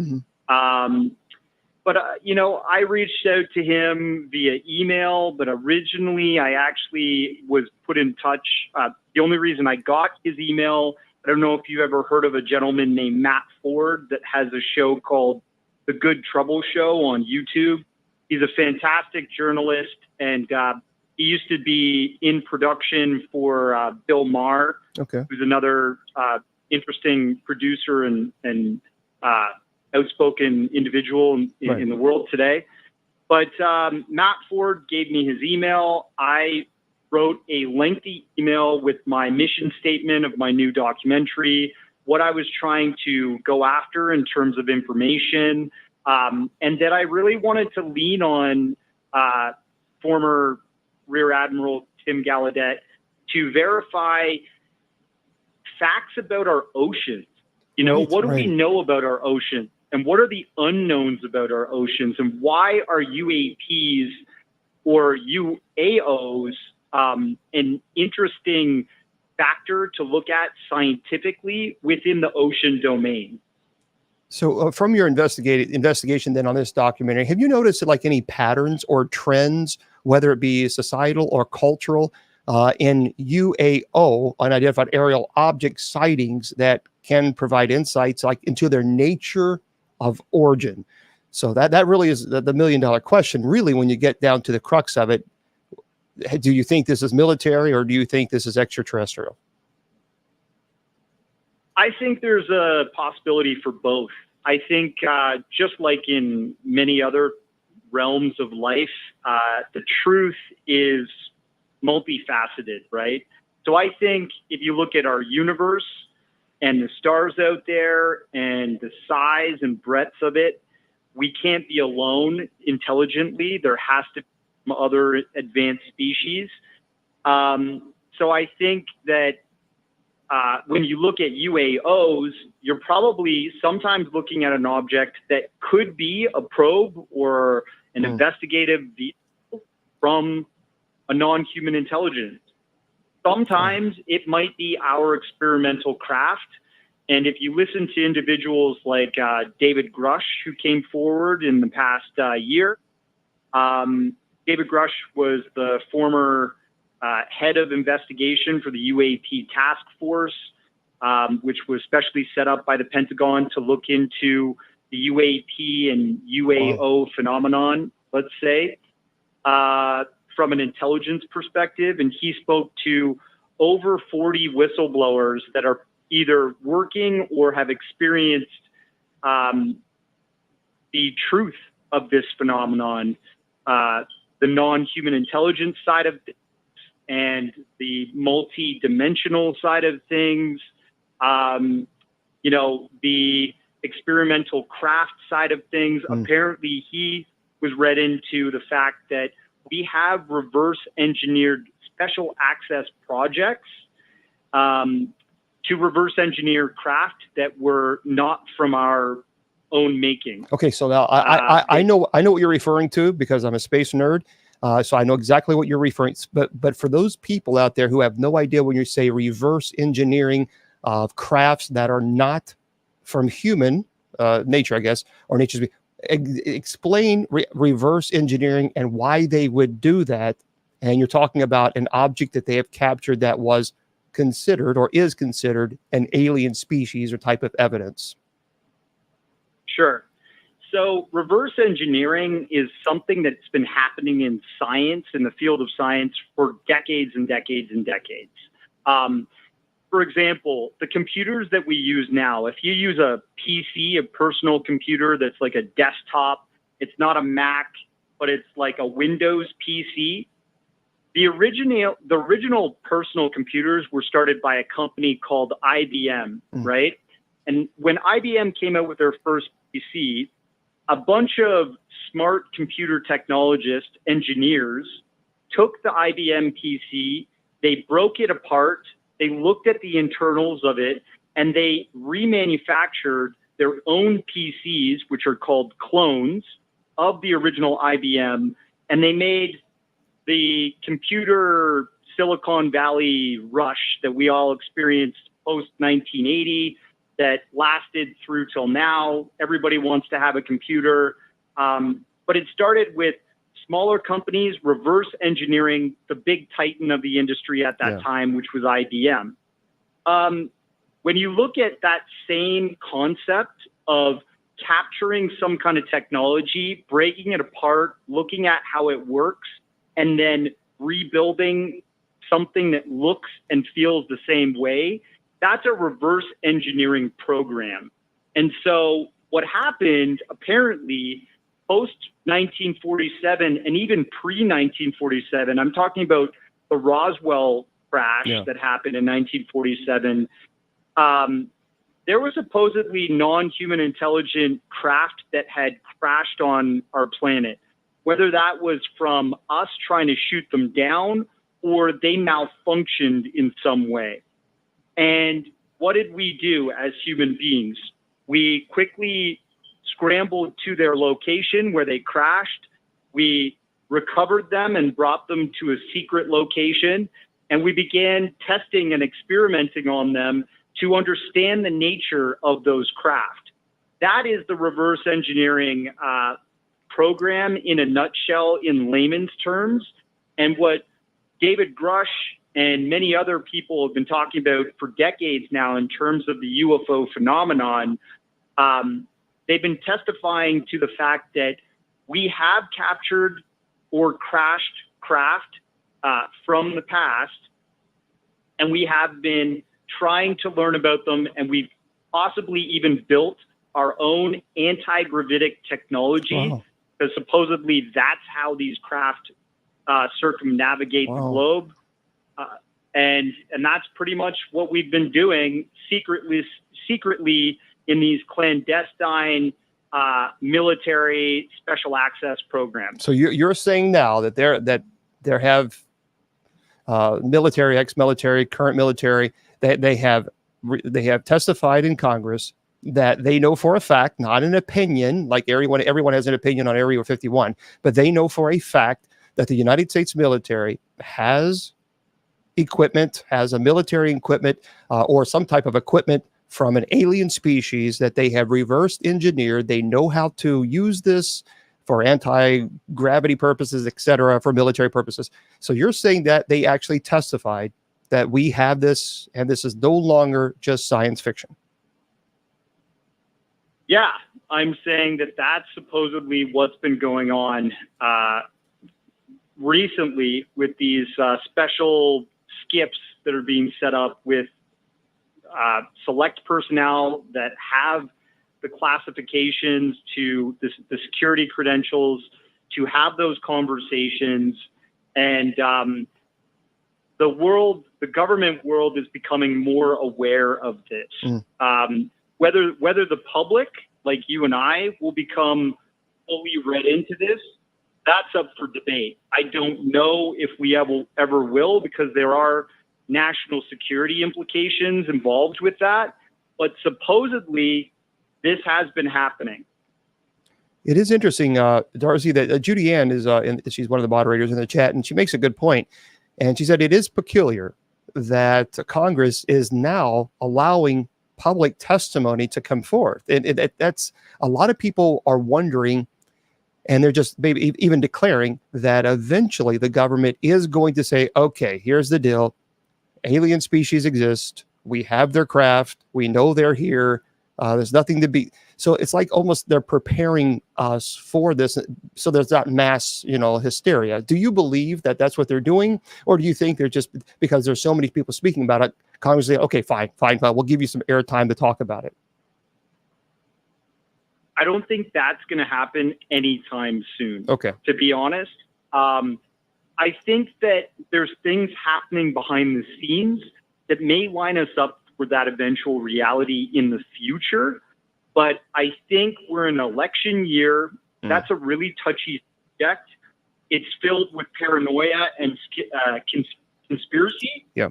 But I reached out to him via email, but originally I actually was put in touch. The only reason I got his email, I don't know if you ever heard of a gentleman named Matt Ford that has a show called The Good Trouble Show on YouTube. He's a fantastic journalist, and he used to be in production for Bill Maher, who's another interesting producer and outspoken individual in the world today. But Matt Ford gave me his email. I wrote a lengthy email with my mission statement of my new documentary, what I was trying to go after in terms of information, and that I really wanted to lean on former Rear Admiral Tim Gallaudet, to verify facts about our oceans. You know, Right, what do right. we know about our oceans? And what are the unknowns about our oceans? And why are UAPs or UAOs an interesting factor to look at scientifically within the ocean domain? So from your investigation then on this documentary, have you noticed like any patterns or trends, whether it be societal or cultural, in UAO, unidentified aerial object sightings that can provide insights like into their nature of origin? So that really is the million dollar question, really, when you get down to the crux of it. Do you think this is military or do you think this is extraterrestrial? I think there's a possibility for both. I think just like in many other realms of life, the truth is multifaceted, right? So I think if you look at our universe and the stars out there and the size and breadth of it, we can't be alone intelligently. There has to be other advanced species. So I think that when you look at UAOs, you're probably sometimes looking at an object that could be a probe or an investigative vehicle from a non-human intelligence. Sometimes it might be our experimental craft. And if you listen to individuals like David Grush, who came forward in the past year, David Grush was the former head of investigation for the UAP task force, which was specially set up by the Pentagon to look into the UAP and UAO phenomenon, let's say, from an intelligence perspective. And he spoke to over 40 whistleblowers that are either working or have experienced the truth of this phenomenon, the non-human intelligence side of things and the multi-dimensional side of things, you know, the experimental craft side of things. Apparently he was read into the fact that we have reverse engineered special access projects to reverse engineer craft that were not from our own making. Okay, so now I know what you're referring to because I'm a space nerd. So I know exactly what you're referring to. But for those people out there who have no idea when you say reverse engineering of crafts that are not from human nature, I guess, or nature's, explain reverse engineering and why they would do that. And you're talking about an object that they have captured that was considered or is considered an alien species or type of evidence. Sure. So reverse engineering is something that's been happening in science, in the field of science, for decades and decades and decades. For example, the computers that we use now, if you use a PC, a personal computer that's like a desktop, it's not a Mac, but it's like a Windows PC. The original personal computers were started by a company called IBM, right? And when IBM came out with their first PC, a bunch of smart computer technologists, engineers, took the IBM PC, they broke it apart, they looked at the internals of it, and they remanufactured their own PCs, which are called clones of the original IBM, and they made the computer Silicon Valley rush that we all experienced post-1980 that lasted through till now. Everybody wants to have a computer. But it started with smaller companies reverse engineering the big titan of the industry at that time, which was IBM. When you look at that same concept of capturing some kind of technology, breaking it apart, looking at how it works, and then rebuilding something that looks and feels the same way, that's a reverse engineering program. And so what happened, apparently, post-1947 and even pre-1947, I'm talking about the Roswell crash that happened in 1947, there was supposedly non-human intelligent craft that had crashed on our planet. Whether that was from us trying to shoot them down or they malfunctioned in some way. And what did we do as human beings? We quickly scrambled to their location where they crashed. We recovered them and brought them to a secret location, and we began testing and experimenting on them to understand the nature of those craft. That is the reverse engineering program in a nutshell, in layman's terms. And what David Grush and many other people have been talking about for decades now in terms of the UFO phenomenon, they've been testifying to the fact that we have captured or crashed craft from the past, and we have been trying to learn about them, and we've possibly even built our own anti-gravitic technology, because supposedly that's how these craft circumnavigate the globe. And that's pretty much what we've been doing secretly in these clandestine military special access programs. So you're saying now that there have military, ex-military, current military, that they have testified in Congress that they know for a fact, not an opinion, like everyone has an opinion on Area 51, but they know for a fact that the United States military has equipment, has a military equipment or some type of equipment from an alien species that they have reverse engineered. They know how to use this for anti-gravity purposes, etc., for military purposes. So you're saying that they actually testified that we have this, and this is no longer just science fiction. Yeah, I'm saying that that's supposedly what's been going on recently with these special skips that are being set up with select personnel that have the classifications to the security credentials to have those conversations. And the government world is becoming more aware of this. Whether the public, like you and I, will become fully read into this, that's up for debate. I don't know if we ever will, because there are national security implications involved with that. But supposedly, this has been happening. It is interesting, Darcy, that Judy Ann is, she's one of the moderators in the chat, and she makes a good point. And she said it is peculiar that Congress is now allowing public testimony to come forth. And that's, a lot of people are wondering, and they're just maybe even declaring that eventually the government is going to say, okay, here's the deal. Alien species exist. We have their craft. We know they're here. There's nothing to be. So it's like almost they're preparing us for this. So there's not mass, hysteria. Do you believe that that's what they're doing? Or do you think they're just, because there's so many people speaking about it, Congress say, okay, fine. We'll give you some airtime to talk about it. I don't think that's going to happen anytime soon. Okay. To be honest, I think that there's things happening behind the scenes that may line us up for that eventual reality in the future. But I think we're in an election year. That's a really touchy subject. It's filled with paranoia and conspiracy. Yeah.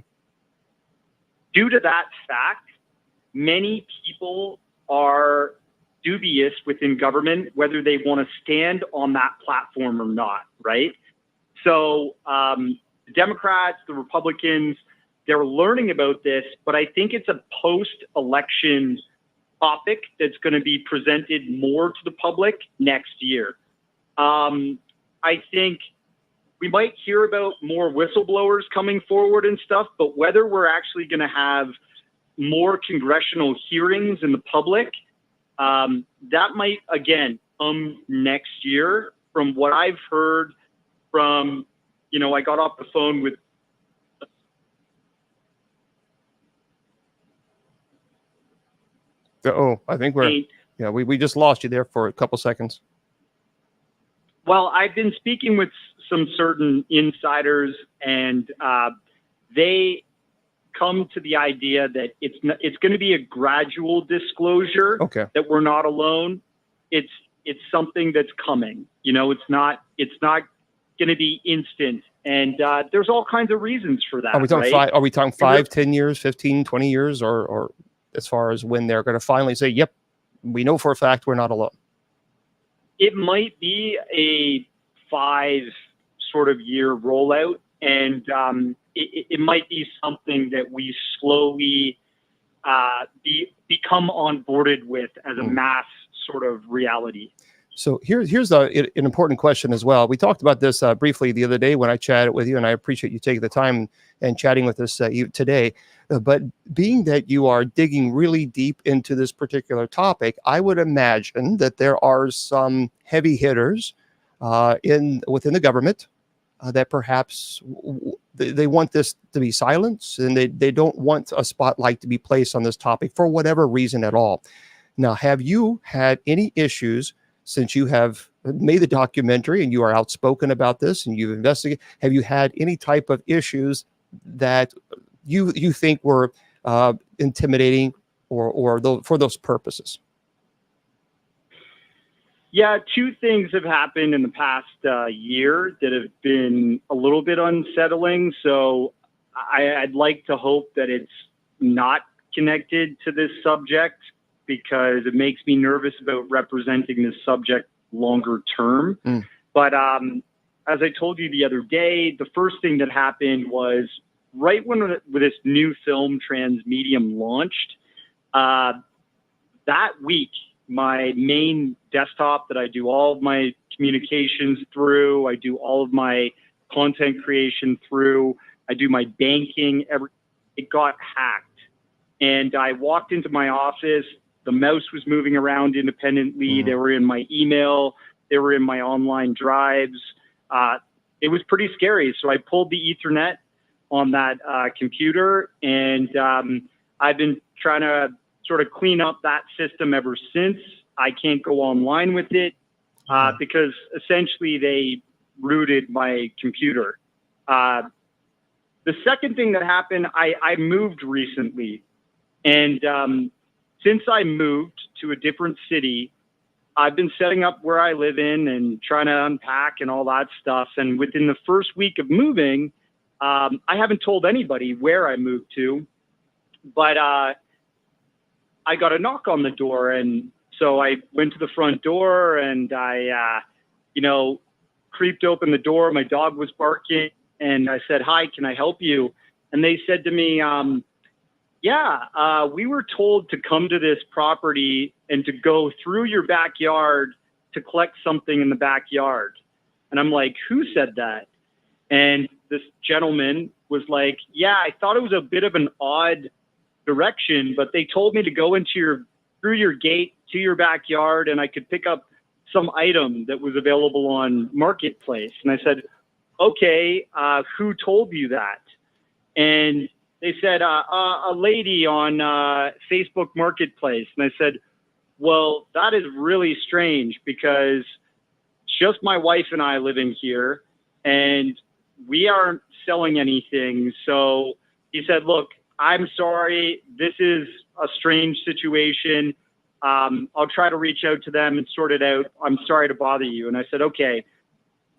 Due to that fact, many people are dubious within government whether they want to stand on that platform or not, right? So the Democrats, the Republicans, they're learning about this, but I think it's a post-election topic that's going to be presented more to the public next year. I think we might hear about more whistleblowers coming forward and stuff, but whether we're actually going to have more congressional hearings in the public, that might, again, come next year. From what I've heard from, I got off the phone with I think we just lost you there for a couple seconds. Well, I've been speaking with some certain insiders, and they come to the idea that it's going to be a gradual disclosure. Okay. That we're not alone. It's something that's coming. It's not going to be instant. And there's all kinds of reasons for that. Are we talking right? Are we talking 5, 10 years, 15, 20 years, or as far as when they're going to finally say, yep, we know for a fact we're not alone? It might be a 5 sort of year rollout, and it might be something that we slowly become onboarded with as a mass sort of reality. So here's an important question as well. We talked about this briefly the other day when I chatted with you, and I appreciate you taking the time and chatting with us today. But being that you are digging really deep into this particular topic, I would imagine that there are some heavy hitters within the government that perhaps they want this to be silenced, and they don't want a spotlight to be placed on this topic for whatever reason at all. Now, have you had any issues since you have made the documentary and you are outspoken about this and you've investigated? Have you had any type of issues that you think were intimidating or for those purposes? Yeah, 2 things have happened in the past year that have been a little bit unsettling. So I'd like to hope that it's not connected to this subject, because it makes me nervous about representing this subject longer term. But as I told you the other day, the first thing that happened was right when this new film Transmedium launched, that week, my main desktop that I do all of my communications through, I do all of my content creation through, I do my banking, it got hacked. And I walked into my office, the mouse was moving around independently. They were in my email. They were in my online drives. It was pretty scary. So I pulled the Ethernet on that computer, and I've been trying to sort of clean up that system ever since. I can't go online with it because essentially they rooted my computer. The second thing that happened, I moved recently, and since I moved to a different city, I've been setting up where I live in and trying to unpack and all that stuff. And within the first week of moving, I haven't told anybody where I moved to, but I got a knock on the door. And so I went to the front door and I, creeped open the door. My dog was barking and I said, "Hi, can I help you?" And they said to me, we were told to come to this property and to go through your backyard to collect something in the backyard. And I'm like, "Who said that?" And this gentleman was like, "Yeah, I thought it was a bit of an odd direction, but they told me to go through your gate to your backyard and I could pick up some item that was available on Marketplace." And I said, "Okay, who told you that?" And they said, a lady on Facebook Marketplace. And I said, "Well, that is really strange because it's just my wife and I living here and we aren't selling anything." So he said, "Look, I'm sorry. This is a strange situation. I'll try to reach out to them and sort it out. I'm sorry to bother you." And I said, "Okay."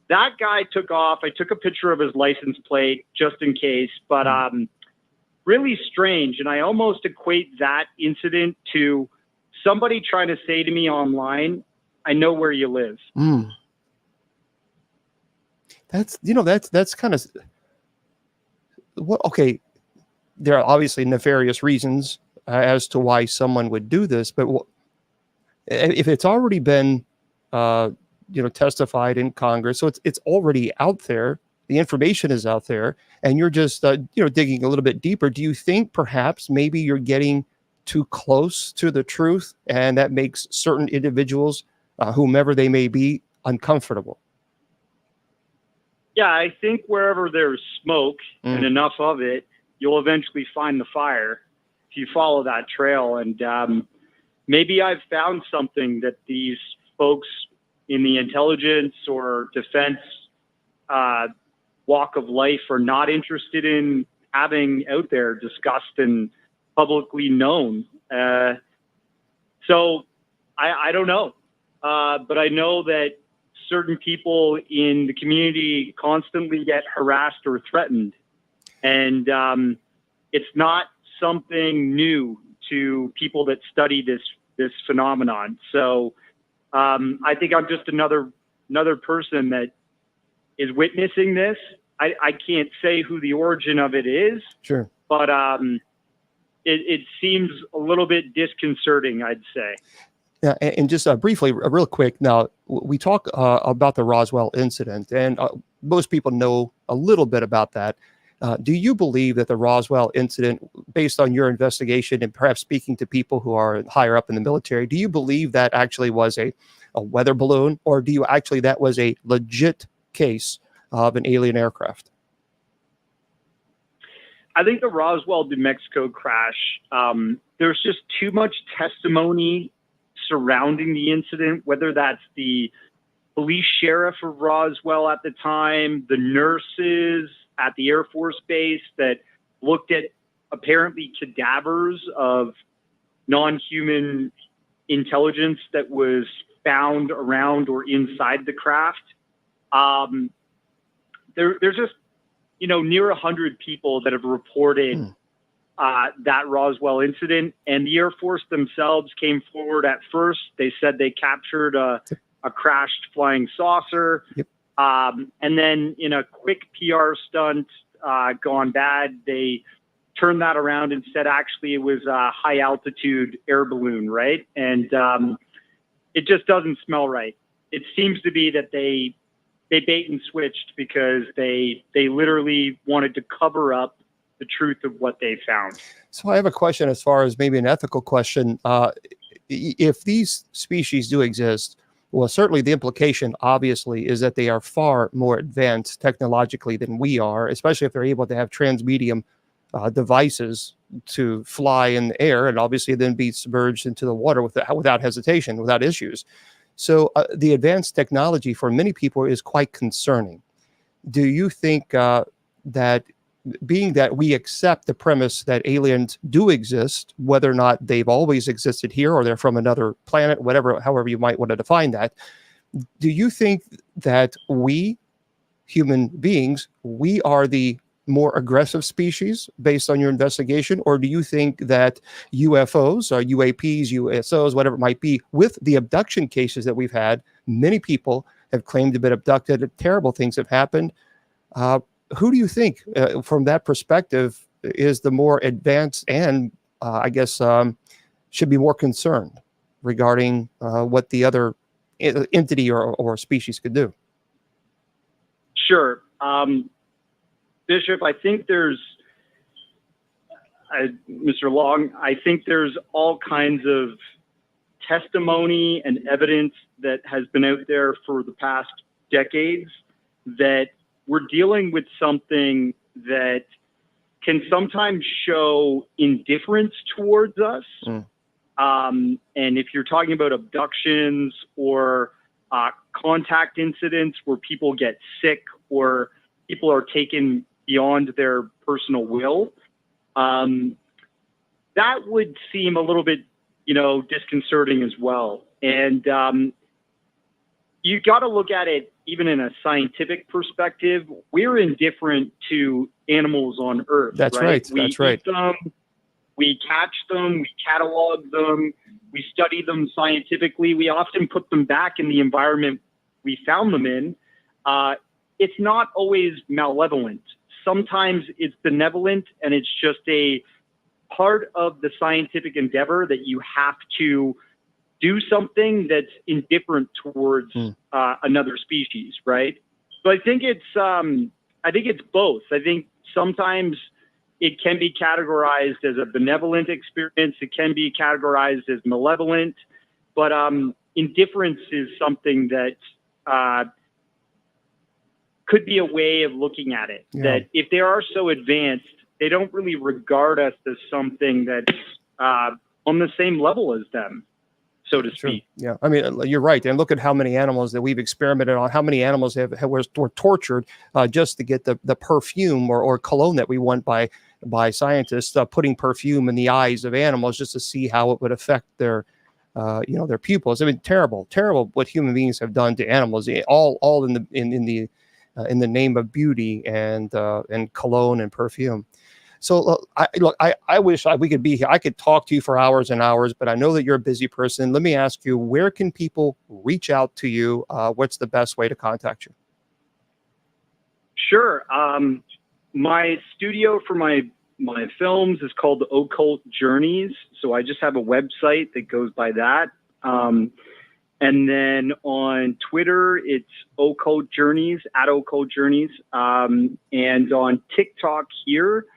That guy took off. I took a picture of his license plate just in case, but really strange. And I almost equate that incident to somebody trying to say to me online, "I know where you live." That's kind of what, okay. There are obviously nefarious reasons as to why someone would do this, but if it's already been, testified in Congress, so it's already out there. The information is out there, and you're just, digging a little bit deeper. Do you think perhaps maybe you're getting too close to the truth, and that makes certain individuals, whomever they may be, uncomfortable? Yeah, I think wherever there's smoke and enough of it, you'll eventually find the fire if you follow that trail. And maybe I've found something that these folks in the intelligence or defense walk of life are not interested in having out there, discussed and publicly known. So I don't know. But I know that certain people in the community constantly get harassed or threatened. And it's not something new to people that study this phenomenon. So I think I'm just another person that is witnessing this. I can't say who the origin of it is. Sure. But it seems a little bit disconcerting, I'd say. Yeah, and just briefly, real quick. Now, we talk about the Roswell incident, and most people know a little bit about that. Do you believe that the Roswell incident, based on your investigation and perhaps speaking to people who are higher up in the military, do you believe that actually was a weather balloon, or do you actually that was a legit case of an alien aircraft? I think the Roswell, New Mexico crash, there's just too much testimony surrounding the incident, whether that's the police sheriff of Roswell at the time, the nurses at the Air Force Base that looked at apparently cadavers of non-human intelligence that was found around or inside the craft. There's just, near 100 people that have reported that Roswell incident, and the Air Force themselves came forward at first. They said they captured a crashed flying saucer. Yep. And then in a quick PR stunt gone bad, they turned that around and said actually it was a high altitude air balloon, right? And it just doesn't smell right. It seems to be that they bait and switched because they literally wanted to cover up the truth of what they found. So I have a question as far as maybe an ethical question. If these species do exist, well, certainly the implication, obviously, is that they are far more advanced technologically than we are, especially if they're able to have transmedium devices to fly in the air and obviously then be submerged into the water without hesitation, without issues. So the advanced technology for many people is quite concerning. Do you think that being that we accept the premise that aliens do exist, whether or not they've always existed here or they're from another planet, however you might want to define that, do you think that we, human beings, we are the more aggressive species based on your investigation? Or do you think that UFOs or UAPs, USOs, whatever it might be, with the abduction cases that we've had, many people have claimed to have been abducted, terrible things have happened. Who do you think, from that perspective, is the more advanced and, should be more concerned regarding what the other entity or species could do? Sure. Bishop, I think there's, Mr. Long, I think there's all kinds of testimony and evidence that has been out there for the past decades that we're dealing with something that can sometimes show indifference towards us. And if you're talking about abductions or contact incidents where people get sick or people are taken beyond their personal will, that would seem a little bit, disconcerting as well. And you got to look at it even in a scientific perspective. We're indifferent to animals on Earth. That's right. We That's right. eat them, we catch them, we catalog them, we study them scientifically. We often put them back in the environment we found them in. It's not always malevolent. Sometimes it's benevolent, and it's just a part of the scientific endeavor that you have to do something that's indifferent towards another species, right? So I think it's both. I think sometimes it can be categorized as a benevolent experience. It can be categorized as malevolent, but indifference is something that could be a way of looking at it. Yeah. That if they are so advanced, they don't really regard us as something that's on the same level as them, so to speak. Yeah, I mean, you're right. And look at how many animals that we've experimented on, how many animals were tortured just to get the perfume or cologne that we want by scientists, putting perfume in the eyes of animals just to see how it would affect their their pupils. I mean, terrible what human beings have done to animals, all in the name of beauty and cologne and perfume. So I wish we could be here. I could talk to you for hours and hours, but I know that you're a busy person. Let me ask you, where can people reach out to you? What's the best way to contact you? Sure. My studio for my films is called Occult Journeys. So I just have a website that goes by that. And then on Twitter, it's Occult Journeys, at Occult Journeys. And on TikTok here,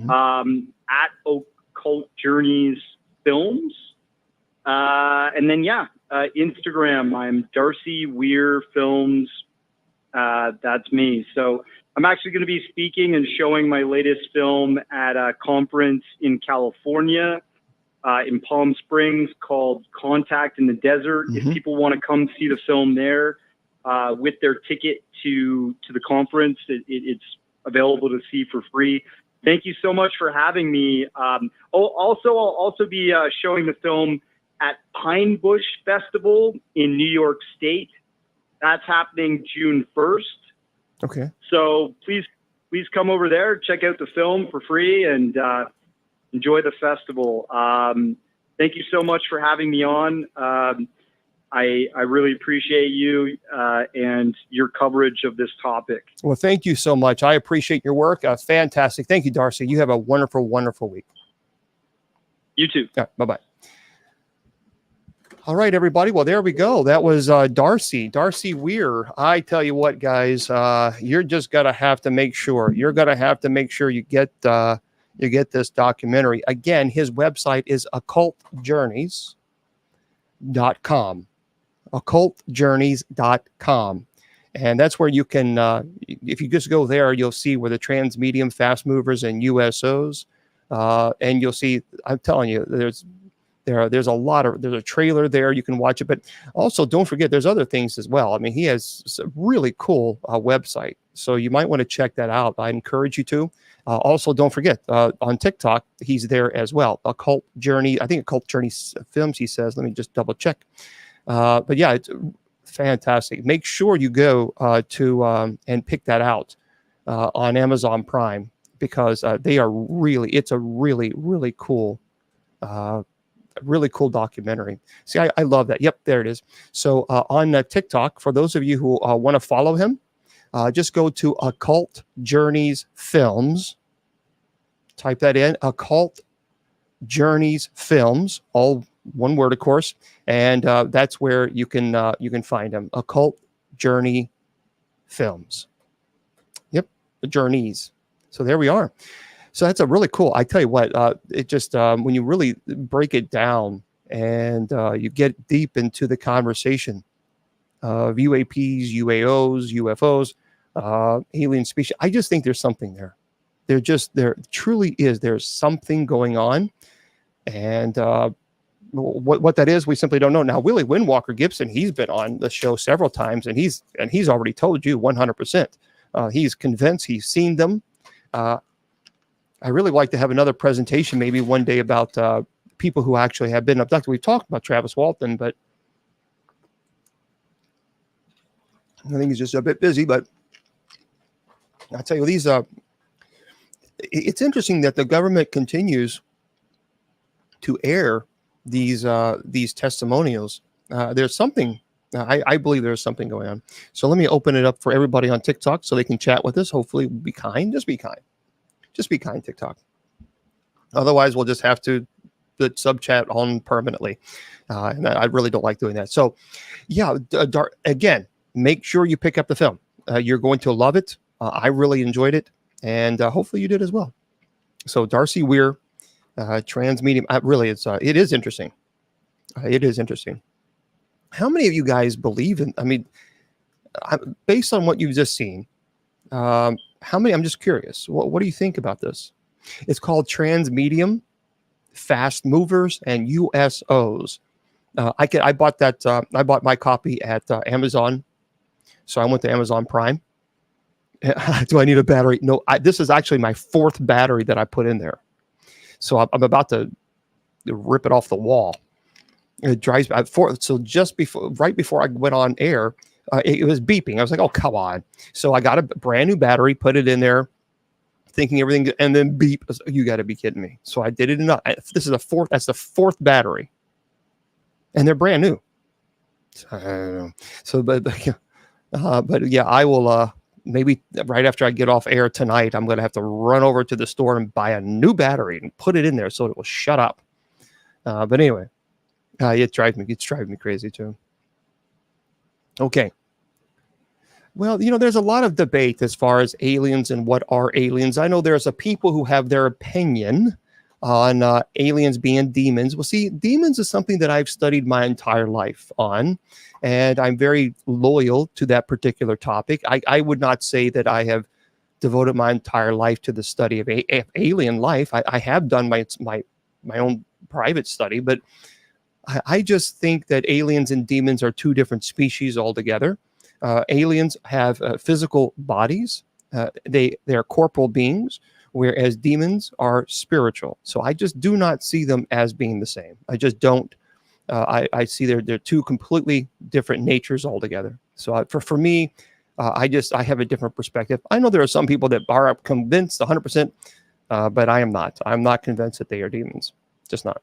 at Occult Journeys Films. And then, Instagram, I'm Darcy Weir Films. That's me. So I'm actually going to be speaking and showing my latest film at a conference in California, in Palm Springs, called Contact in the Desert. If people want to come see the film there, with their ticket to the conference, it's available to see for free. Thank you so much for having me. I'll also be showing the film at Pine Bush Festival in New York State. That's happening June 1st. Okay. So please come over there, check out the film for free, and enjoy the festival. Thank you so much for having me on. I really appreciate you and your coverage of this topic. Well, thank you so much. I appreciate your work. Fantastic. Thank you, Darcy. You have a wonderful, wonderful week. You too. Yeah, bye-bye. All right, everybody. Well, there we go. That was Darcy Weir. I tell you what, guys, you're just going to have to make sure. You're going to have to make sure you get this documentary. Again, his website is occultjourneys.com. occultjourneys.com. And that's where you can, if you just go there, you'll see where the Transmedium, Fastmovers, and USOs. And you'll see, I'm telling you, there's a trailer there. You can watch it, but also don't forget there's other things as well. I mean, he has a really cool website, so you might want to check that out. I encourage you to. Also, don't forget on TikTok, he's there as well. Occult Journey, I think Occult Journey Films, he says. Let me just double check. But yeah, it's fantastic. Make sure you go to and pick that out on Amazon Prime, because it's a really, really cool documentary. See, I love that. Yep, there it is. So on TikTok, for those of you who want to follow him, just go to Occult Journeys Films. Type that in, Occult Journeys Films, all one word, of course, and that's where you can find him. Occult Journey Films. Yep, the Journeys. So there we are. So that's a really cool. I tell you what, it just when you really break it down and you get deep into the conversation of UAPs, UAOs, UFOs, alien species, I just think there's something there. There truly is. There's something going on, and what that is, we simply don't know. Now, Willie Windwalker Gibson, he's been on the show several times, and he's already told you 100%. He's convinced he's seen them. I really like to have another presentation maybe one day about people who actually have been abducted. We've talked about Travis Walton, but I think he's just a bit busy. But I'll tell you, it's interesting that the government continues to air these testimonials. There's something. I believe there's something going on. So let me open it up for everybody on TikTok so they can chat with us. Hopefully, be kind. Just be kind. Just be kind, TikTok. Otherwise, we'll just have to put sub chat on permanently. And I really don't like doing that. So, yeah, again, make sure you pick up the film. You're going to love it. I really enjoyed it. And hopefully you did as well. So Darcy Weir, Transmedium. It is interesting. It is interesting. How many of you guys believe in, based on what you've just seen, how many? I'm just curious. What do you think about this? It's called Transmedium, Fastmovers, and USOs. I bought that. I bought my copy at Amazon, so I went to Amazon Prime. Do I need a battery? No. This is actually my 4th battery that I put in there, so I'm about to rip it off the wall. It drives me. So just before, right before I went on air, it was beeping. I was like, "Oh, come on!" So I got a brand new battery, put it in there, thinking everything, and then beep. I was, you got to be kidding me! So I did it enough. This is the fourth. That's the fourth battery, and they're brand new. So, I don't know. So, but yeah, I will. Maybe right after I get off air tonight, I'm going to have to run over to the store and buy a new battery and put it in there so it will shut up. But anyway, it's driving me crazy too. Okay. Well, there's a lot of debate as far as aliens and what are aliens. I know there's a people who have their opinion on aliens being demons. Well, see, demons is something that I've studied my entire life on, and I'm very loyal to that particular topic. I would not say that I have devoted my entire life to the study of alien life. I have done my own private study, but I just think that aliens and demons are two different species altogether. Aliens have physical bodies. They are corporal beings, whereas demons are spiritual. So I just do not see them as being the same. I just don't. I see they're two completely different natures altogether. So for me, I have a different perspective. I know there are some people that are convinced 100%, but I am not. I'm not convinced that they are demons. Just not.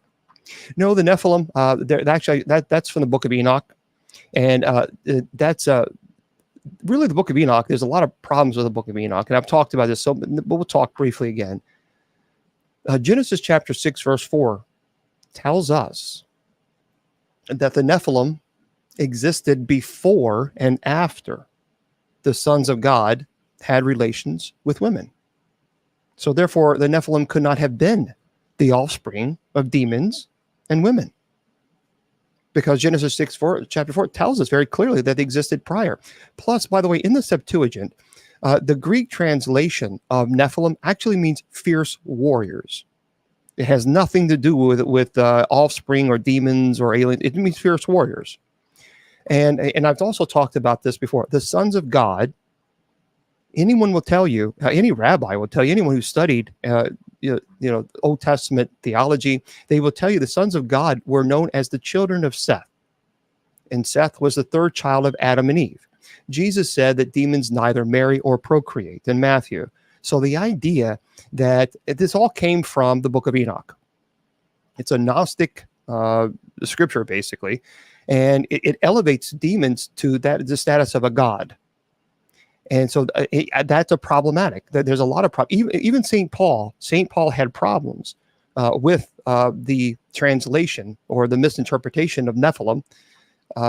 No, the Nephilim. That's from the Book of Enoch, and that's really the Book of Enoch. There's a lot of problems with the Book of Enoch, and I've talked about this, so but we'll talk briefly again. Genesis chapter 6, verse 4 tells us that the Nephilim existed before and after the sons of God had relations with women. So therefore, the Nephilim could not have been the offspring of demons and women, because Genesis 6, chapter 4 tells us very clearly that they existed prior. Plus, by the way, in the Septuagint, the Greek translation of Nephilim actually means fierce warriors. It has nothing to do with offspring or demons or aliens. It means fierce warriors. And I've also talked about this before. The sons of God, anyone will tell you, any rabbi will tell you, anyone who studied Old Testament theology, they will tell you the sons of God were known as the children of Seth. And Seth was the third child of Adam and Eve. Jesus said that demons neither marry or procreate in Matthew. So the idea that this all came from the Book of Enoch. It's a Gnostic scripture, basically, and it elevates demons to the status of a god. And so that's a problematic. There's a lot of problems. Even St. Paul had problems with the translation or the misinterpretation of Nephilim,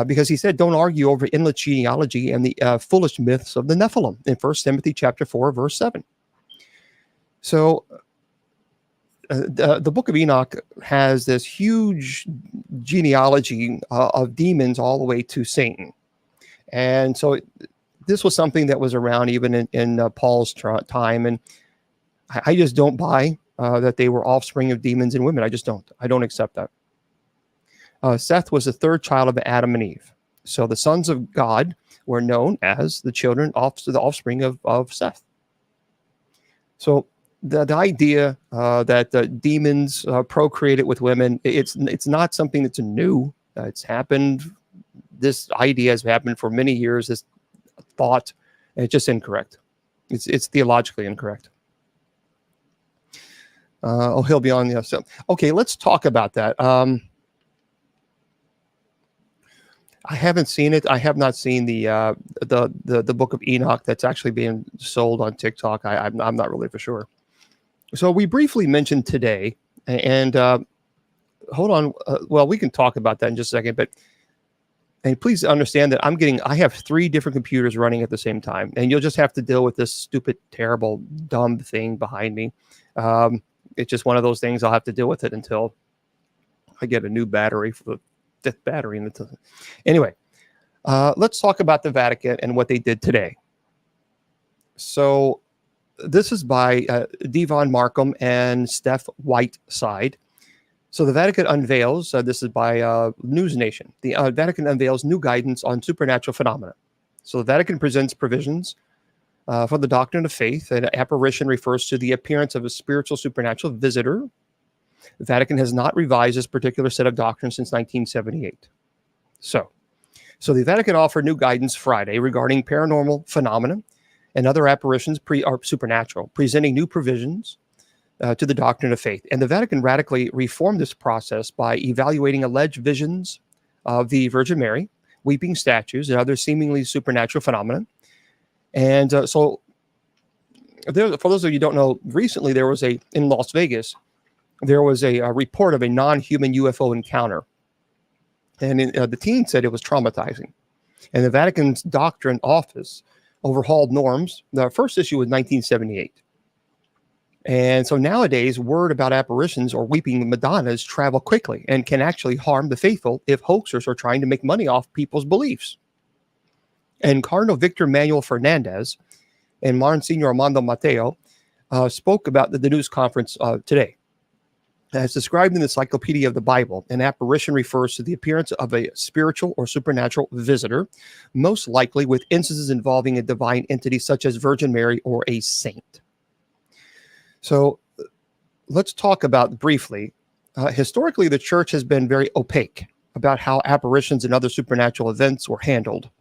because he said, don't argue over endless genealogy and the foolish myths of the Nephilim in 1 Timothy chapter 4, verse 7. So the Book of Enoch has this huge genealogy of demons all the way to Satan. And so this was something that was around even in Paul's time. And I just don't buy that they were offspring of demons and women. I just don't. I don't accept that. Seth was the third child of Adam and Eve. So the sons of God were known as the the offspring of Seth. So the idea that demons procreated with women, it's not something that's new. It's happened. This idea has happened for many years. This thought, and it's just incorrect. It's theologically incorrect. He'll be on. So okay, let's talk about that. I haven't seen it. I have not seen the Book of Enoch that's actually being sold on TikTok. I'm not really for sure. So we briefly mentioned today, and hold on. Well, we can talk about that in just a second, but. And please understand that I have 3 different computers running at the same time, and you'll just have to deal with this stupid, terrible, dumb thing behind me. It's just one of those things. I'll have to deal with it until I get a new battery for the 5th battery. Anyway, let's talk about the Vatican and what they did today. So this is by Devon Markham and Steph Whiteside. So the Vatican unveils, this is by News Nation, the Vatican unveils new guidance on supernatural phenomena. So the Vatican presents provisions for the doctrine of faith. An apparition refers to the appearance of a spiritual supernatural visitor. The Vatican has not revised this particular set of doctrines since 1978. So the Vatican offered new guidance Friday regarding paranormal phenomena and other apparitions are supernatural, presenting new provisions to the doctrine of faith. And the Vatican radically reformed this process by evaluating alleged visions of the Virgin Mary, weeping statues, and other seemingly supernatural phenomena. And for those of you who don't know, recently there was in Las Vegas, there was a report of a non-human UFO encounter. And the teen said it was traumatizing. And the Vatican's doctrine office overhauled norms. The first issue was 1978. And so nowadays, word about apparitions or weeping Madonnas travel quickly and can actually harm the faithful if hoaxers are trying to make money off people's beliefs. And Cardinal Victor Manuel Fernandez and Monsignor Armando Mateo spoke about the news conference today. As described in the Encyclopedia of the Bible, an apparition refers to the appearance of a spiritual or supernatural visitor, most likely with instances involving a divine entity such as Virgin Mary or a saint. So let's talk about briefly. Historically, the church has been very opaque about how apparitions and other supernatural events were handled.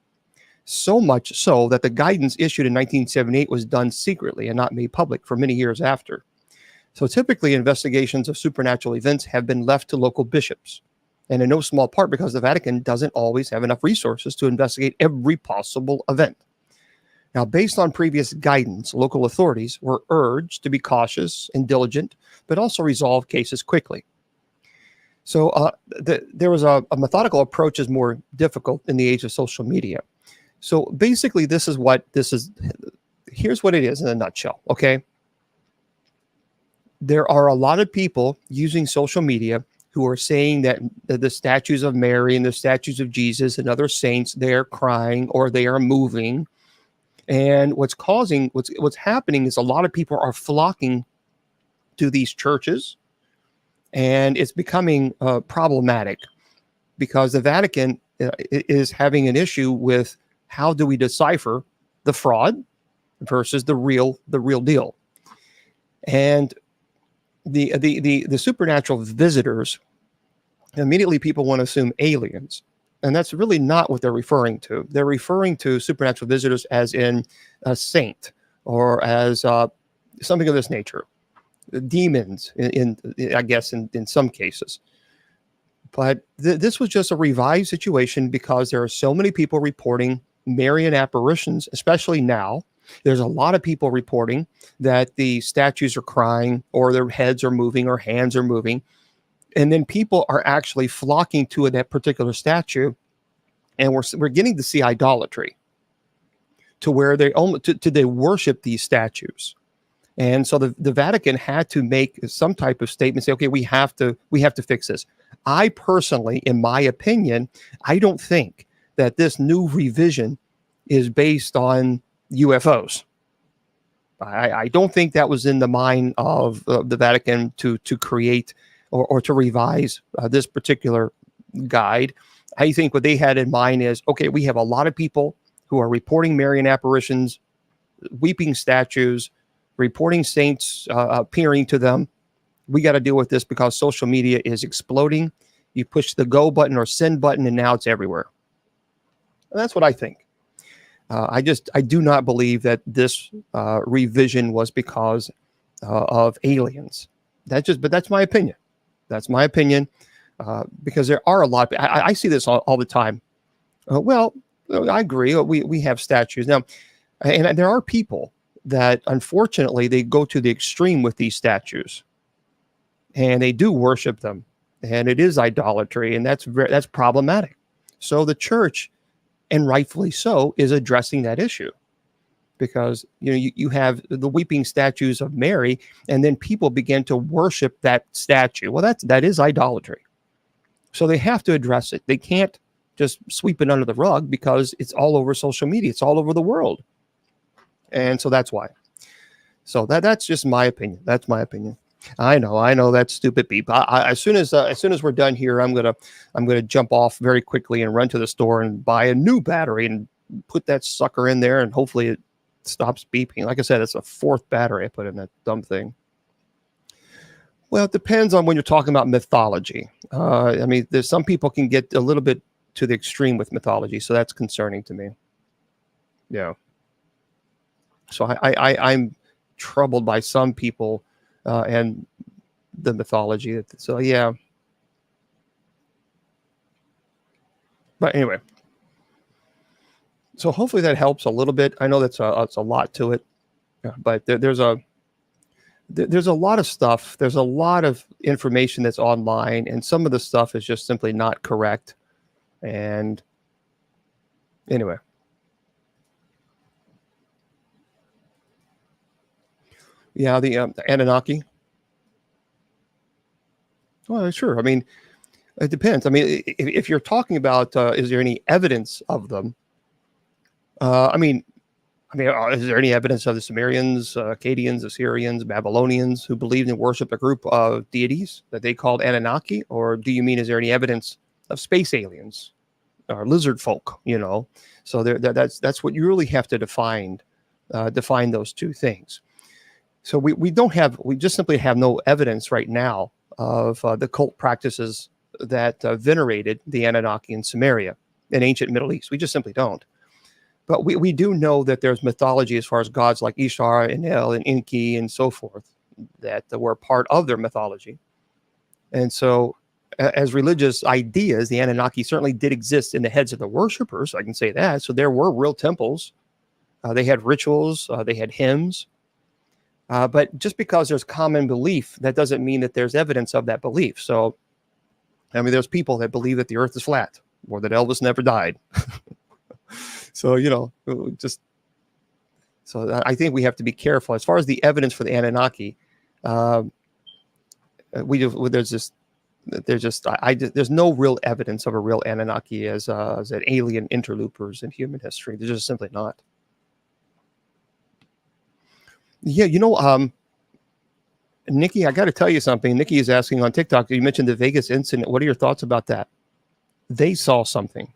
So much so that the guidance issued in 1978 was done secretly and not made public for many years after. So typically, investigations of supernatural events have been left to local bishops, and in no small part because the Vatican doesn't always have enough resources to investigate every possible event. Now, based on previous guidance, local authorities were urged to be cautious and diligent, but also resolve cases quickly. So there was a methodical approach is more difficult in the age of social media. So basically, here's what it is in a nutshell, okay? There are a lot of people using social media who are saying that the statues of Mary and the statues of Jesus and other saints, they are crying or they are moving. And what's happening is a lot of people are flocking to these churches, and it's becoming problematic because the Vatican is having an issue with how do we decipher the fraud versus the real deal. And the supernatural visitors, immediately people want to assume aliens. And that's really not what they're referring to. They're referring to supernatural visitors as in a saint or as something of this nature. Demons, I guess, in some cases. But this was just a revised situation because there are so many people reporting Marian apparitions, especially now. There's a lot of people reporting that the statues are crying or their heads are moving or hands are moving. And then people are actually flocking to that particular statue. And we're getting to see idolatry to where they worship these statues. And so the Vatican had to make some type of statement, say, okay, we have to fix this. I personally, in my opinion, I don't think that this new revision is based on UFOs. I don't think that was in the mind of the Vatican to create or to revise this particular guide. I think what they had in mind is, okay, we have a lot of people who are reporting Marian apparitions, weeping statues, reporting saints appearing to them. We got to deal with this because social media is exploding. You push the go button or send button, and now it's everywhere. And that's what I think. I do not believe that this revision was because of aliens. But that's my opinion. That's my opinion. Because there are a lot of, I see this all the time. Well, I agree. We have statues now, and there are people that unfortunately they go to the extreme with these statues, and they do worship them, and it is idolatry, and that's problematic. So the church, and rightfully so, is addressing that issue, because you have the weeping statues of Mary, and then people begin to worship that statue. Well, that is idolatry. So they have to address it. They can't just sweep it under the rug because it's all over social media. It's all over the world. And so that's why. So that's just my opinion. That's my opinion. I know that's stupid, beep. As soon as we're done here, I'm gonna jump off very quickly and run to the store and buy a new battery and put that sucker in there, and hopefully it stops beeping. Like I said, it's a fourth battery I put in that dumb thing. Well, it depends on when you're talking about mythology. I mean, there's some people can get a little bit to the extreme with mythology, so that's concerning to me. Yeah. So I'm troubled by some people and the mythology. So yeah. But anyway, so hopefully that helps a little bit. I know that's a lot to it, but there's a lot of stuff. There's a lot of information that's online, and some of the stuff is just simply not correct. And anyway, yeah, the Anunnaki. Well, sure. I mean, it depends. I mean, if you're talking about, is there any evidence of them? I mean, is there any evidence of the Sumerians, Akkadians, Assyrians, Babylonians who believed and worshipped a group of deities that they called Anunnaki? Or do you mean, is there any evidence of space aliens or lizard folk? You know, so that's what you really have to define those two things. So we just simply have no evidence right now of the cult practices that venerated the Anunnaki in Sumeria in ancient Middle East. We just simply don't. But we do know that there's mythology as far as gods like Ishtar and El and Enki and so forth that were part of their mythology. And so as religious ideas, the Anunnaki certainly did exist in the heads of the worshipers. I can say that. So there were real temples. They had rituals. They had hymns. But just because there's common belief, that doesn't mean that there's evidence of that belief. So, I mean, there's people that believe that the earth is flat or that Elvis never died. So, you know, so I think we have to be careful as far as the evidence for the Anunnaki. There's no real evidence of a real Anunnaki as an alien interlopers in human history. There's just simply not. Yeah, you know, Nikki, I got to tell you something. Nikki is asking on TikTok, you mentioned the Vegas incident. What are your thoughts about that? They saw something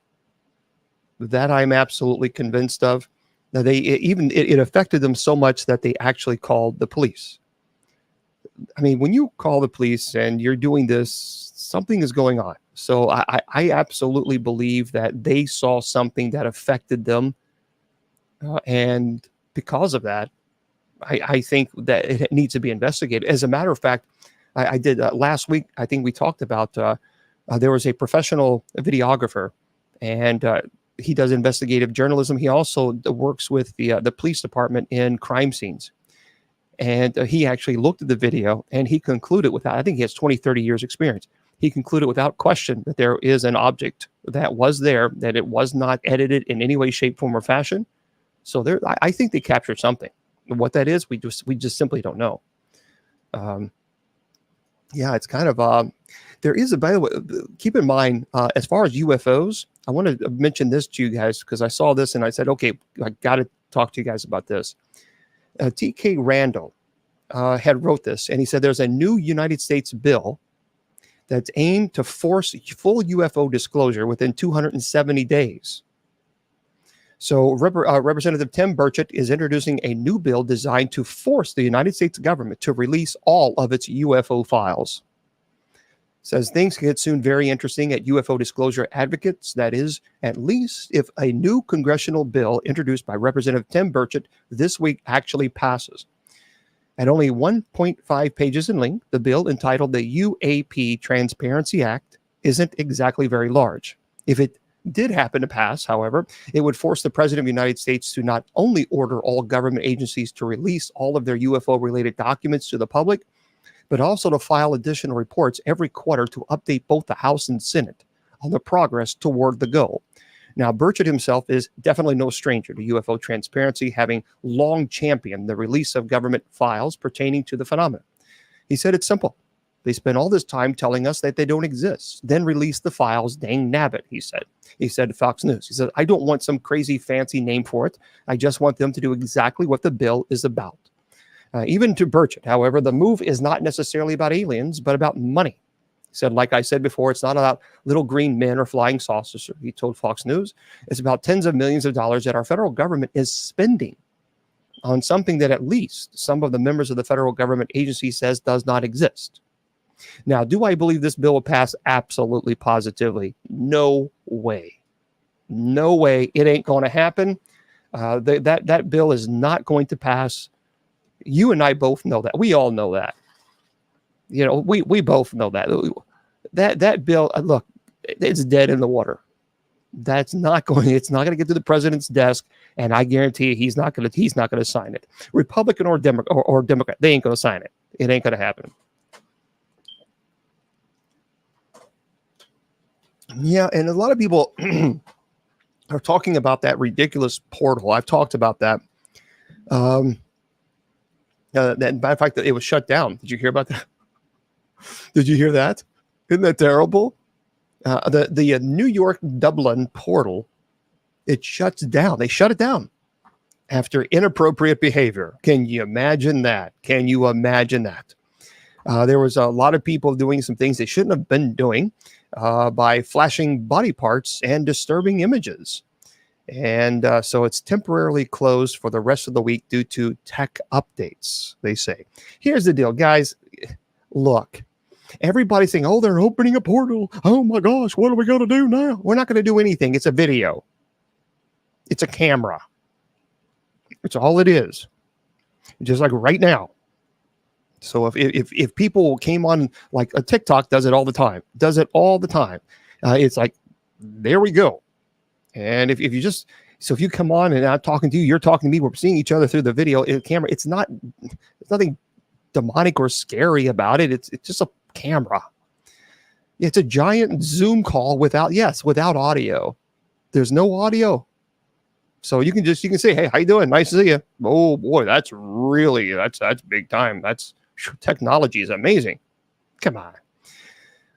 that I'm absolutely convinced of. Now, it affected them so much that they actually called the police. I mean, when you call the police and you're doing this, something is going on. So I absolutely believe that they saw something that affected them. And because of that, I think that it needs to be investigated. As a matter of fact, I did last week, I think we talked about there was a professional videographer, and he does investigative journalism. He also works with the police department in crime scenes. And he actually looked at the video, and he concluded I think he has 20, 30 years experience. He concluded without question that there is an object that was there, that it was not edited in any way, shape, form, or fashion. So I think they captured something. What that is, we just simply don't know. Yeah, it's kind of there is by the way, keep in mind as far as UFOs, I want to mention this to you guys because I saw this and I said, okay, I got to talk to you guys about this. T.K. Randall had wrote this, and he said there's a new United States bill that's aimed to force full UFO disclosure within 270 days. So Representative Tim Burchett is introducing a new bill designed to force the United States government to release all of its UFO files. Says things get soon very interesting at UFO disclosure advocates. That is, at least if a new congressional bill introduced by Representative Tim Burchett this week actually passes. At only 1.5 pages in length, the bill entitled the UAP Transparency Act isn't exactly very large. If it did happen to pass, however, it would force the President of the United States to not only order all government agencies to release all of their UFO-related documents to the public, but also to file additional reports every quarter to update both the House and Senate on the progress toward the goal. Now, Burchett himself is definitely no stranger to UFO transparency, having long championed the release of government files pertaining to the phenomenon. He said it's simple. They spend all this time telling us that they don't exist, then release the files, dang nabbit, he said. He said to Fox News, he said, I don't want some crazy fancy name for it. I just want them to do exactly what the bill is about. Even to Burchett, however, the move is not necessarily about aliens, but about money. He said, like I said before, it's not about little green men or flying saucers, he told Fox News. It's about tens of millions of dollars that our federal government is spending on something that at least some of the members of the federal government agency says does not exist. Now, do I believe this bill will pass? Absolutely, positively. No way. No way. It ain't going to happen. That bill is not going to pass. You and I both know that. We all know that. We both know that. That bill, look, it's dead in the water. It's not going to get to the president's desk, and I guarantee you he's not going to sign it. Republican or Democrat, they ain't going to sign it. It ain't going to happen. Yeah, and a lot of people are talking about that ridiculous portal. I've talked about that. That by the fact that it was shut down. Did you hear about that? Did you hear that? Isn't that terrible? The New York Dublin portal, it shuts down. They shut it down after inappropriate behavior. Can you imagine that? Can you imagine that? There was a lot of people doing some things they shouldn't have been doing by flashing body parts and disturbing images. And so it's temporarily closed for the rest of the week due to tech updates, they say. Here's the deal, guys. Look. Everybody's saying, oh, they're opening a portal. Oh, my gosh, what are we going to do now? We're not going to do anything. It's a video. It's a camera. It's all it is. Just like right now. So if people came on, like a TikTok does it all the time. It's like, there we go. And if you come on and I'm talking to you, you're talking to me, we're seeing each other through the video camera. It's nothing demonic or scary about it. It's just a camera. It's a giant Zoom call without audio. There's no audio. So you can say, hey, how you doing? Nice to see you. Oh boy, that's big time. Technology is amazing. Come on.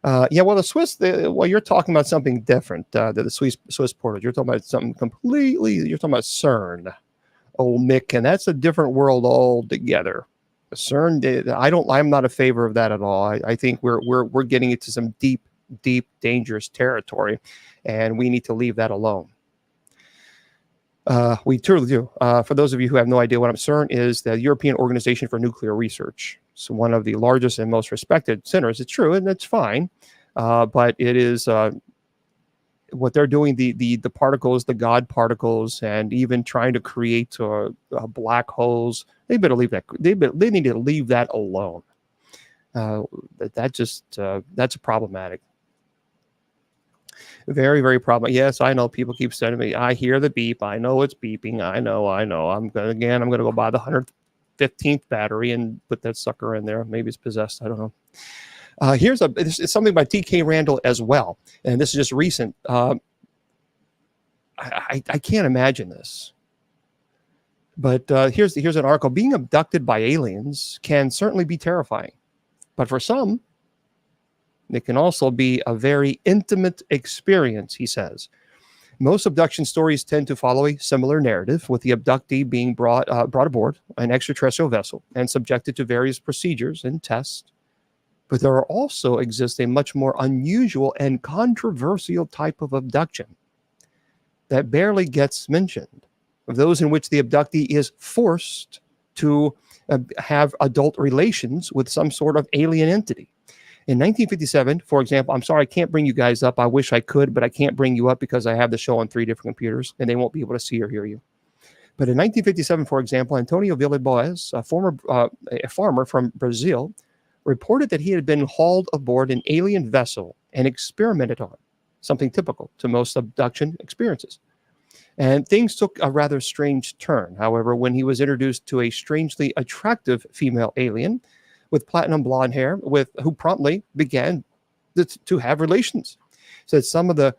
Well, the Swiss, you're talking about something different. The Swiss portal. You're talking about something completely, you're talking about CERN. Oh, Mick, and that's a different world altogether. CERN, I'm not a favor of that at all. I think we're getting into some deep, dangerous territory, and we need to leave that alone. We truly do. For those of you who have no idea what CERN is, the European Organization for Nuclear Research. It's one of the largest and most respected centers. It's true, and that's fine. But it is what they're doing, the particles, the God particles, and even trying to create black holes. They better leave that. They need to leave that alone. That's problematic. Very, very problematic. Yes, I know. People keep sending me. I hear the beep. I know it's beeping. I know. I'm going to go buy the 115th battery and put that sucker in there. Maybe it's possessed. I don't know. This is something by T.K. Randall as well, and this is just recent. I can't imagine this, but here's an article. Being abducted by aliens can certainly be terrifying, but for some, it can also be a very intimate experience, he says. Most abduction stories tend to follow a similar narrative, with the abductee being brought aboard an extraterrestrial vessel and subjected to various procedures and tests. But there also exists a much more unusual and controversial type of abduction that barely gets mentioned, those in which the abductee is forced to have adult relations with some sort of alien entity. In 1957, for example, I'm sorry, I can't bring you guys up. I wish I could, but I can't bring you up because I have the show on 3 different computers, and they won't be able to see or hear you. But in 1957, for example, Antonio Villas-Boas, a farmer from Brazil, reported that he had been hauled aboard an alien vessel and experimented on, something typical to most abduction experiences. And things took a rather strange turn, however, when he was introduced to a strangely attractive female alien with platinum blonde hair, who promptly began to have relations. So some of the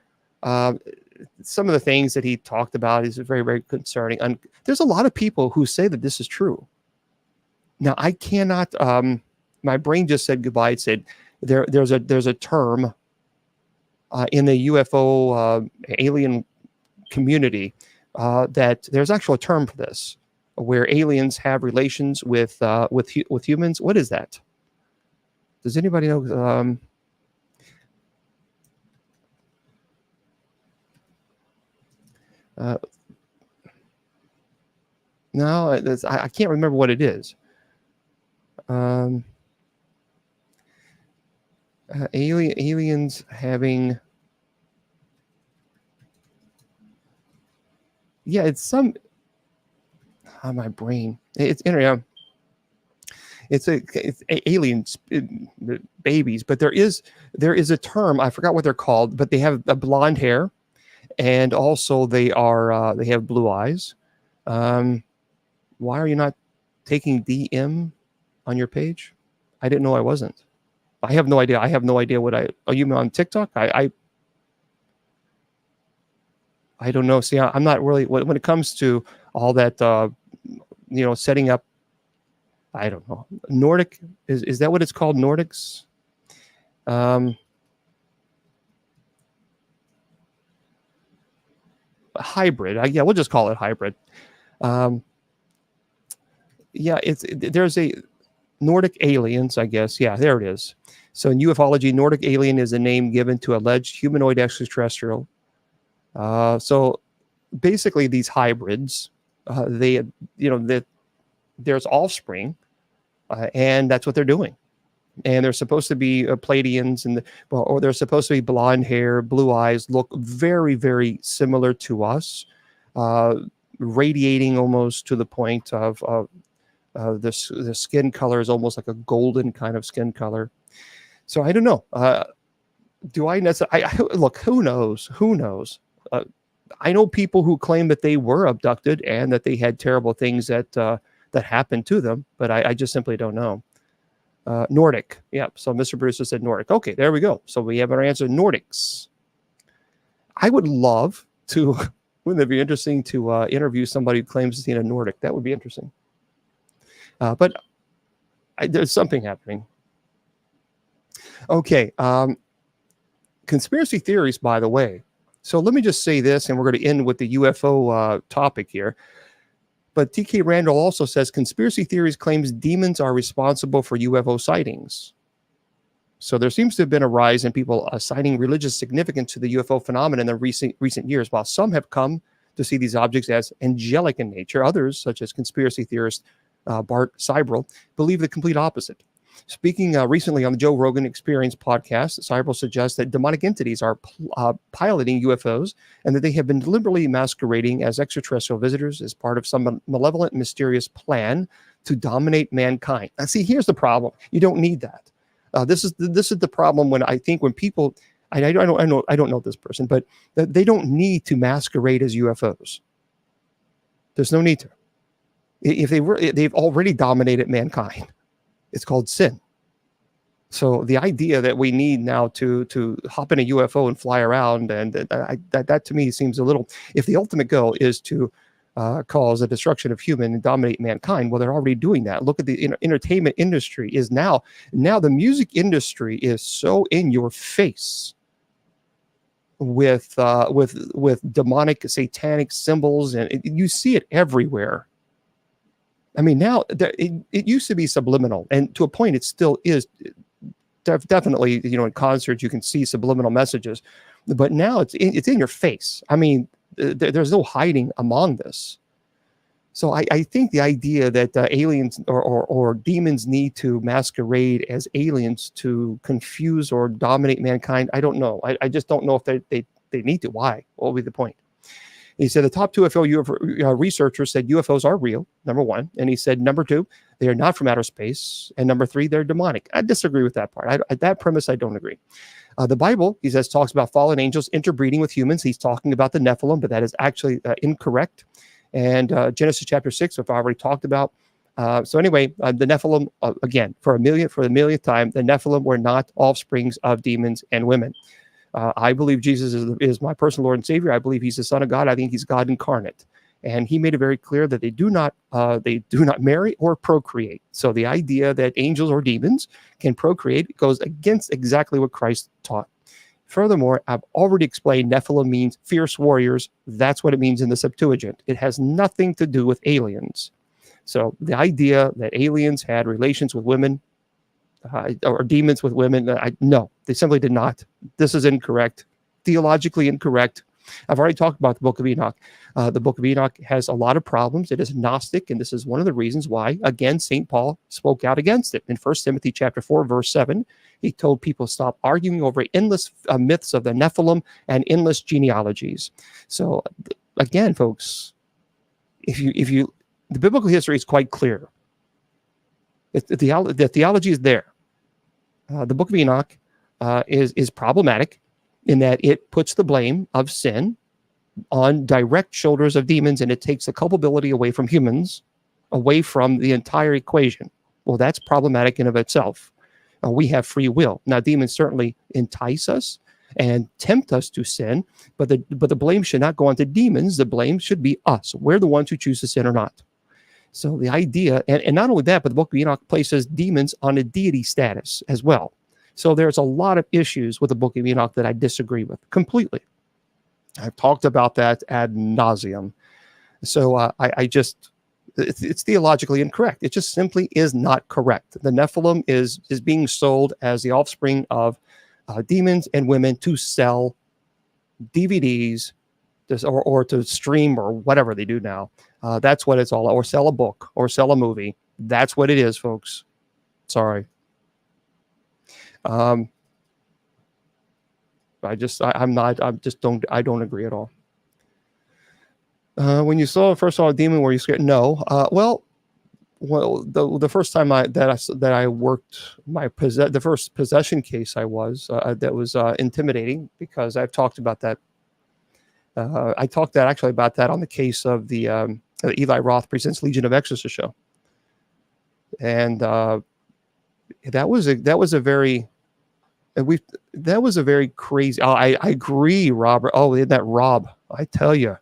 things that he talked about is very, very concerning. And there's a lot of people who say that this is true. Now, I cannot. My brain just said goodbye. It said there's a term in the UFO alien community that there's actually a term for this, where aliens have relations with humans. What is that? Does anybody know? No, I can't remember what it is. Aliens having, yeah, it's some on my brain. It's it's aliens, babies, but there is a term, I forgot what they're called, but they have a blonde hair, and also they have blue eyes. Why are you not taking DM on your page? I didn't know I wasn't. I have no idea. I have no idea what are you on TikTok? I don't know. See, I'm not really, when it comes to all that, setting up, I don't know. Nordic, is that what it's called? Nordics? Hybrid. Yeah, we'll just call it hybrid. There's a Nordic aliens, I guess. Yeah, there it is. So in ufology, Nordic alien is a name given to alleged humanoid extraterrestrial. So basically, these hybrids, that there's offspring, and that's what they're doing. And they're supposed to be Pleiadians, or they're supposed to be blonde hair, blue eyes, look very, very similar to us, radiating almost to the point of the skin color is almost like a golden kind of skin color. So I don't know. Do I necessarily? Look, who knows? Who knows? I know people who claim that they were abducted and that they had terrible things that happened to them, but I just simply don't know. Nordic. Yeah. So Mr. Brewster said Nordic. Okay, there we go. So we have our answer, Nordics. I would love to, wouldn't it be interesting to interview somebody who claims to see a Nordic? That would be interesting. But there's something happening. Okay. Conspiracy theories, by the way. So let me just say this, and we're going to end with the UFO topic here. But TK Randall also says conspiracy theories claims demons are responsible for UFO sightings. So there seems to have been a rise in people assigning religious significance to the UFO phenomenon in the recent years. While some have come to see these objects as angelic in nature, others, such as conspiracy theorist Bart Seibel, believe the complete opposite. Speaking recently on the Joe Rogan Experience podcast, Seibel suggests that demonic entities are piloting UFOs and that they have been deliberately masquerading as extraterrestrial visitors as part of some malevolent, mysterious plan to dominate mankind. Now, see, here's the problem. You don't need that. This is the problem when people, I don't know this person, but they don't need to masquerade as UFOs. There's no need to. If they've already dominated mankind. It's called sin. So the idea that we need now to hop in a UFO and fly around, and that to me seems a little. If the ultimate goal is to cause the destruction of human and dominate mankind, well, they're already doing that. Look at the entertainment industry is now the music industry is so in your face with demonic, satanic symbols, and you see it everywhere. I mean, now it used to be subliminal, and to a point, it still is. Definitely, in concerts you can see subliminal messages, but now it's in your face. I mean, there's no hiding among this. So I think the idea that aliens or demons need to masquerade as aliens to confuse or dominate mankind, I don't know. I just don't know if they need to. Why? What will be the point? He said the top two UFO researchers said UFOs are real, number one. And he said, number two, they are not from outer space. And number three, they're demonic. I disagree with that part. That premise, I don't agree. The Bible, he says, talks about fallen angels interbreeding with humans. He's talking about the Nephilim, but that is actually incorrect. And Genesis chapter 6, which I already talked about. So anyway, the Nephilim, again, for the millionth time, the Nephilim were not offsprings of demons and women. I believe Jesus is my personal Lord and Savior. I believe he's the Son of God. I think he's God incarnate. And he made it very clear that they do not marry or procreate. So the idea that angels or demons can procreate goes against exactly what Christ taught. Furthermore, I've already explained Nephilim means fierce warriors. That's what it means in the Septuagint. It has nothing to do with aliens. So the idea that aliens had relations with women or demons with women, no, they simply did not. This is incorrect, theologically incorrect. I've already talked about the Book of Enoch. The Book of Enoch has a lot of problems. It is Gnostic, and this is one of the reasons why, again, St. Paul spoke out against it. In 1 Timothy chapter 4, verse 7, he told people stop arguing over endless myths of the Nephilim and endless genealogies. So, again, folks, if you, the biblical history is quite clear. The theology is there. The Book of Enoch is problematic in that it puts the blame of sin on direct shoulders of demons, and it takes the culpability away from humans, away from the entire equation. Well, that's problematic in of itself. We have free will. Now, demons certainly entice us and tempt us to sin, but the blame should not go on to demons. The blame should be us. We're the ones who choose to sin or not. So the idea, and not only that, but the Book of Enoch places demons on a deity status as well. So there's a lot of issues with the Book of Enoch that I disagree with completely. I've talked about that ad nauseum. So it's theologically incorrect. It just simply is not correct. The Nephilim is being sold as the offspring of demons and women to sell DVDs or to stream or whatever they do now. That's what it's all, or sell a book or sell a movie. That's what it is, folks. Sorry. I don't agree at all. When you first saw a demon, were you scared? No. Well, the first time that I worked the first possession case that was intimidating, because I've talked about that. I talked about that on the case of the Eli Roth Presents Legion of Exorcists show, and that was a very crazy. Oh, I agree, Robert. Oh, isn't that Rob? I tell you,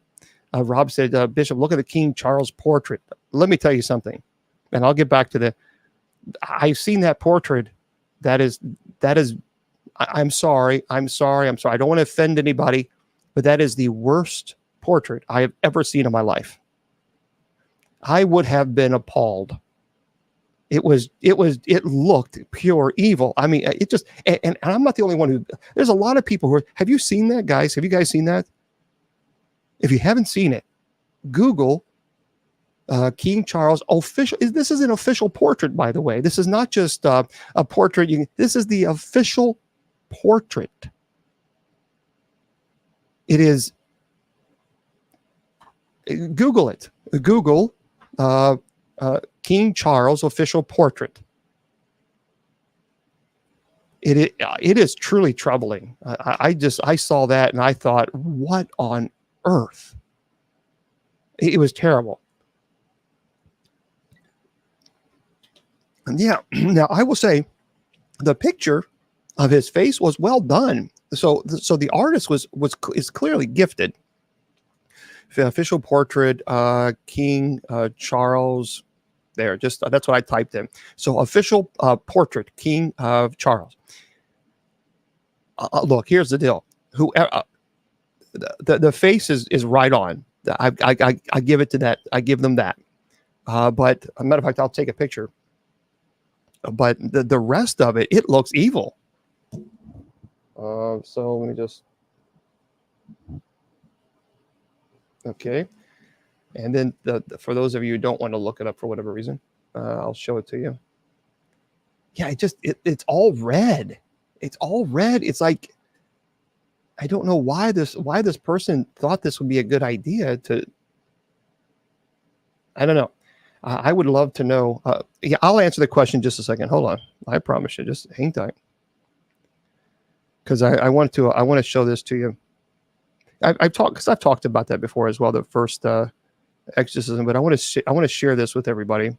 Rob said, Bishop, look at the King Charles portrait. Let me tell you something, and I'll get back to I've seen that portrait. That is. I'm sorry. I don't want to offend anybody, but that is the worst portrait I have ever seen in my life. I would have been appalled. It looked pure evil. I mean, it just, and I'm not the only one there's a lot of people have you seen that, guys? Have you guys seen that? If you haven't seen it, Google King Charles official. This is an official portrait, by the way. This is not just a portrait. This is the official portrait. It is. Google it. Google King Charles official portrait. It is truly troubling. I saw that and I thought, what on earth? It was terrible. And yeah, now I will say, the picture of his face was well done. So the artist is clearly gifted. The official portrait, King Charles. There, just that's what I typed in. So official portrait, King of Charles. Look, here's the deal. The face is right on. I give it to that. I give them that. But as a matter of fact, I'll take a picture. But the rest of it looks evil. So let me just. Okay. And then for those of you who don't want to look it up for whatever reason, I'll show it to you. Yeah, it's all red. It's all red. It's like, I don't know why this person thought this would be a good idea I don't know. I would love to know. Yeah, I'll answer the question in just a second. Hold on. I promise you. Just hang tight. Because I want to show this to you. I've talked about that before as well. The first exorcism, but I want to share this with everybody.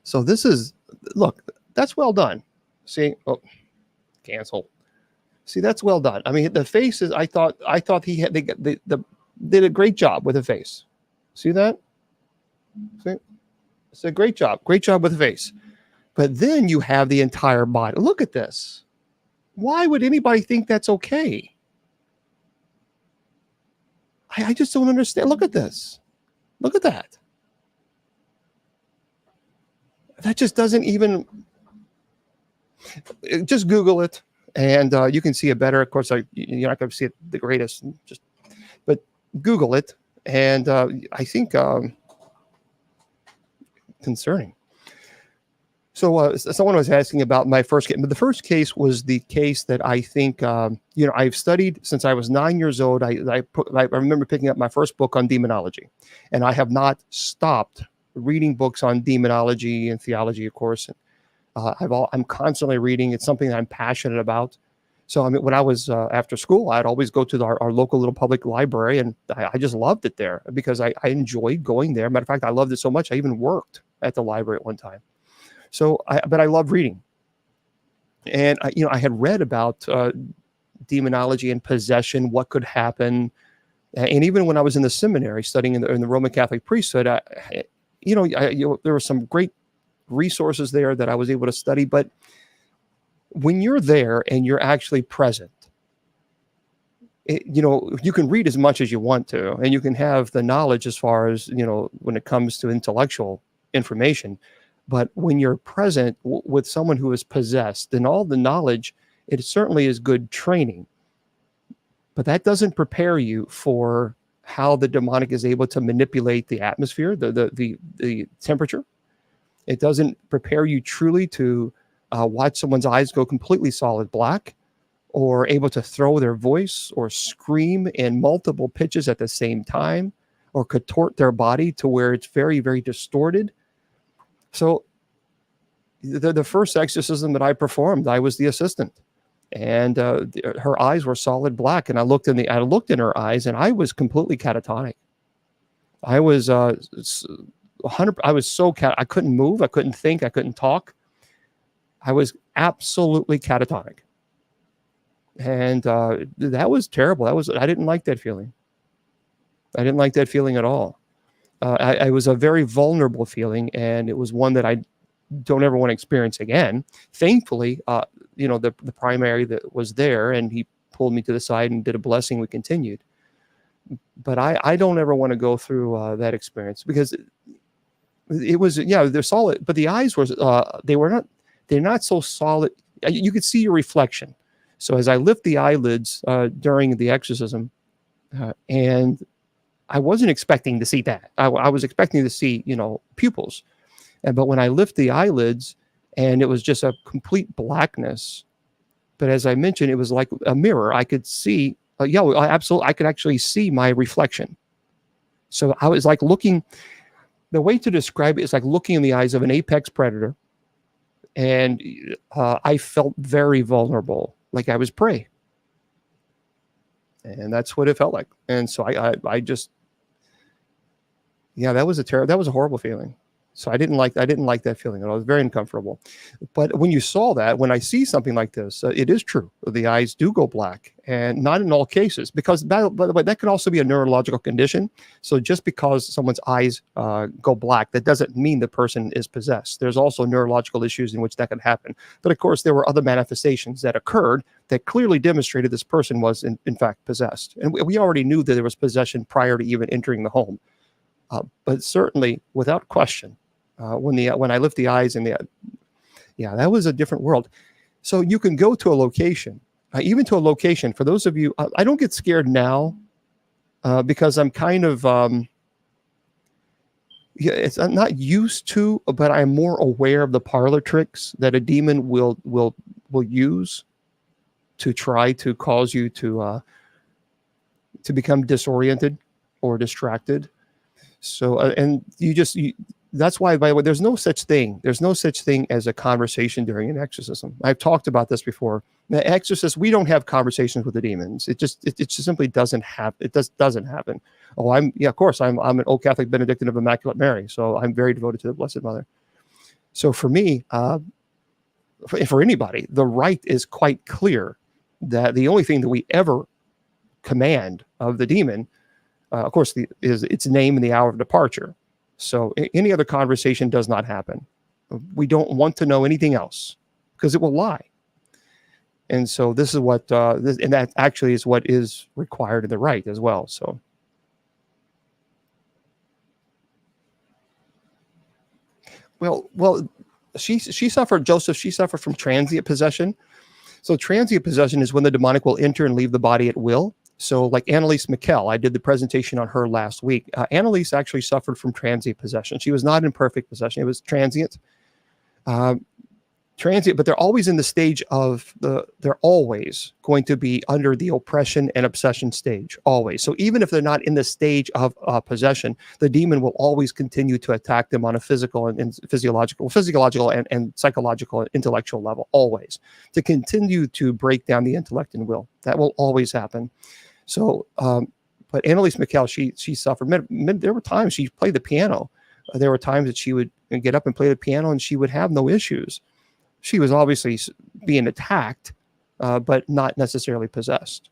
So look, that's well done. See, cancel. See, that's well done. I mean, the face is. I thought they did a great job with the face. See that? See, it's a great job with the face. But then you have the entire body. Look at this. Why would anybody think that's okay? I just don't understand. Look at this. Look at that. That just doesn't even. Just Google it. and you can see it better. Of course, you're not going to see it the greatest, but Google it, and I think concerning. So someone was asking about my first case, but the first case was the case that I think, I've studied since I was 9 years old. I remember picking up my first book on demonology, and I have not stopped reading books on demonology and theology, of course. I'm constantly reading. It's something that I'm passionate about. So, I mean, when I was after school, I'd always go to our local little public library, and I just loved it there because I enjoyed going there. Matter of fact, I loved it so much, I even worked at the library at one time. So, but I love reading, and I had read about demonology and possession, what could happen, and even when I was in the seminary studying in the Roman Catholic priesthood, there were some great resources there that I was able to study. But when you're there and you're actually present, you can read as much as you want to, and you can have the knowledge as far as when it comes to intellectual information. But when you're present with someone who is possessed, and all the knowledge, it certainly is good training. But that doesn't prepare you for how the demonic is able to manipulate the atmosphere, the temperature. It doesn't prepare you truly to watch someone's eyes go completely solid black, or able to throw their voice or scream in multiple pitches at the same time, or contort their body to where it's very, very distorted. So the first exorcism that I performed, I was the assistant, and her eyes were solid black, and I looked in her eyes, and I was completely catatonic. I was 100. I was I couldn't move, I couldn't think, I couldn't talk. I was absolutely catatonic, and that was terrible. I didn't like that feeling. I didn't like that feeling at all. I was a very vulnerable feeling, and it was one that I don't ever want to experience again. Thankfully, the primary that was there, and he pulled me to the side and did a blessing. We continued, but I don't ever want to go through that experience, because it was, they're solid, but the eyes were they're not so solid. You could see your reflection. So as I lift the eyelids during the exorcism, and I wasn't expecting to see that. I was expecting to see, pupils. But when I lift the eyelids, and it was just a complete blackness. But as I mentioned, it was like a mirror. I could see, absolutely, I could actually see my reflection. So I was like looking, the way to describe it is like looking in the eyes of an apex predator. And I felt very vulnerable, like I was prey. And that's what it felt like. And so I just, that was a horrible feeling. So I didn't like that feeling. I was very uncomfortable. But when I see something like this, it is true. The eyes do go black, and not in all cases, because by the way, that can also be a neurological condition. So just because someone's eyes go black, that doesn't mean the person is possessed. There's also neurological issues in which that can happen. But of course, there were other manifestations that occurred that clearly demonstrated this person was in fact possessed. And we already knew that there was possession prior to even entering the home. But certainly, without question, when I lift the eyes, and that was a different world. So you can go to a location, even to a location. For those of you, I don't get scared now because I'm kind of, I'm not used to, but I'm more aware of the parlor tricks that a demon will use to try to cause you to become disoriented or distracted. So, and that's why, by the way, there's no such thing as a conversation during an exorcism. I've talked about this before. The exorcists, we don't have conversations with the demons. It just simply doesn't happen. It just doesn't happen. Oh, of course, I'm an old Catholic Benedictine of Immaculate Mary, so I'm very devoted to the Blessed Mother. So for me, for anybody, the rite is quite clear that the only thing that we ever command of the demon, of course, is its name and the hour of departure. So any other conversation does not happen. We don't want to know anything else, because it will lie. And so this is what, and that actually is what is required in the rite as well. So, well, she suffered from transient possession. So transient possession is when the demonic will enter and leave the body at will. So like Annalise McKell, I did the presentation on her last week. Annalise actually suffered from transient possession. She was not in perfect possession. It was transient. Transient, but they're always in the stage of they're always going to be under the oppression and obsession stage, always. So even if they're not in the stage of possession, the demon will always continue to attack them on a physical and physiological and psychological and intellectual level, always, to continue to break down the intellect and will. That will always happen. So, but Annalise McKell, she suffered. There were times she played the piano. There were times that she would get up and play the piano and she would have no issues. She was obviously being attacked, but not necessarily possessed.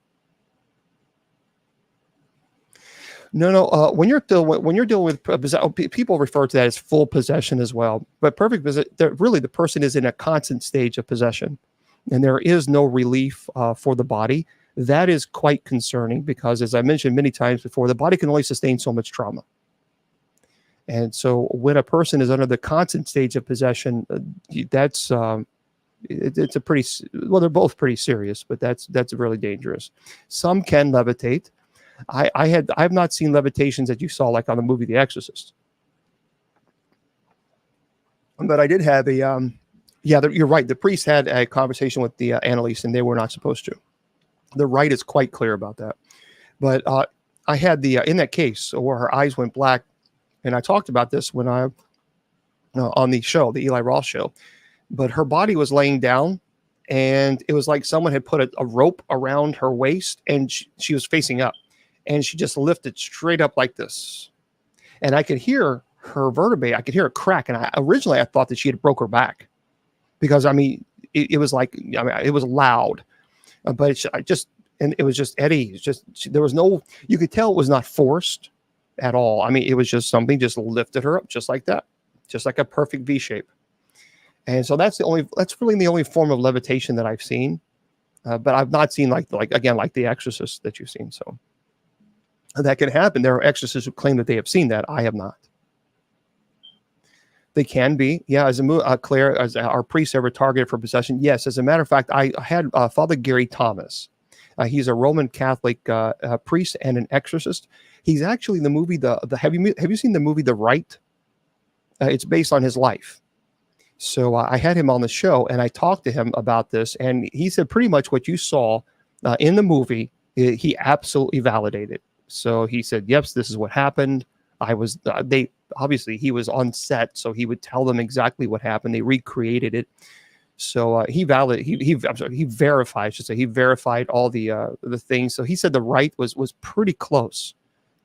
No. When you're dealing with people refer to that as full possession as well. But perfect possession, really the person is in a constant stage of possession, and there is no relief for the body. That is quite concerning because, as I mentioned many times before, the body can only sustain so much trauma. And so when a person is under the constant stage of possession, that's it's a pretty, well, they're both pretty serious, but that's really dangerous. Some can levitate. I've not seen levitations that you saw like on the movie The Exorcist. But I did have you're right. The priest had a conversation with the Annalise, and they were not supposed to. The rite is quite clear about that. But I had in that case where her eyes went black. And I talked about this when on the show, the Eli Roth show, but her body was laying down and it was like someone had put a rope around her waist and she was facing up and she just lifted straight up like this. And I could hear her vertebrae. I could hear a crack. And originally I thought that she had broke her back because it was like, it was loud, but it was just Eddie. There was no, you could tell it was not forced at all. It was just something just lifted her up just like that, just like a perfect V shape. And so that's really the only form of levitation that I've seen. But I've not seen like The Exorcist that you've seen. So that can happen. There are exorcists who claim that they have seen that. I have not. They can be. Yeah. Claire, as our priests ever targeted for possession. Yes. As a matter of fact, I had Father Gary Thomas. He's a Roman Catholic priest and an exorcist. He's actually in the movie. Have you seen the movie The Rite? It's based on his life. So I had him on the show, and I talked to him about this, and he said pretty much what you saw in the movie. He absolutely validated. So he said, "Yes, this is what happened." Obviously he was on set, so he would tell them exactly what happened. They recreated it. So he verified. I should say he verified all the things. So he said the rite was pretty close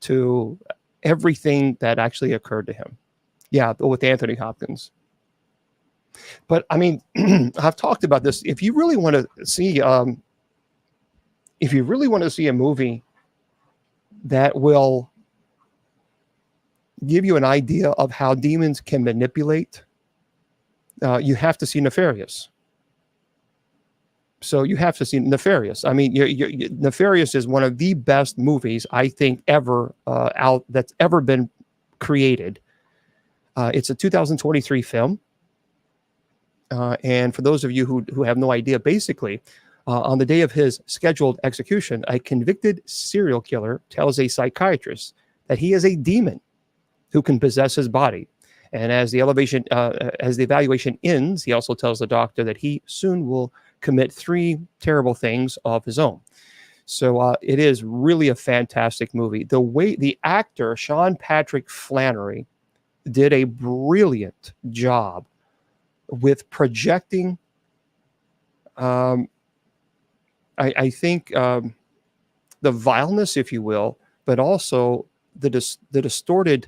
to everything that actually occurred to him. Yeah, with Anthony Hopkins. But I've talked about this. If you really want to see, a movie that will give you an idea of how demons can manipulate, you have to see Nefarious. So you have to see Nefarious. Nefarious is one of the best movies I think ever that's ever been created. It's a 2023 film. And for those of you who have no idea, basically, on the day of his scheduled execution, a convicted serial killer tells a psychiatrist that he is a demon who can possess his body. And as the evaluation ends, he also tells the doctor that he soon will commit 3 terrible things of his own. So it is really a fantastic movie. The way the actor, Sean Patrick Flannery, did a brilliant job with projecting, I think, the vileness, if you will, but also the distorted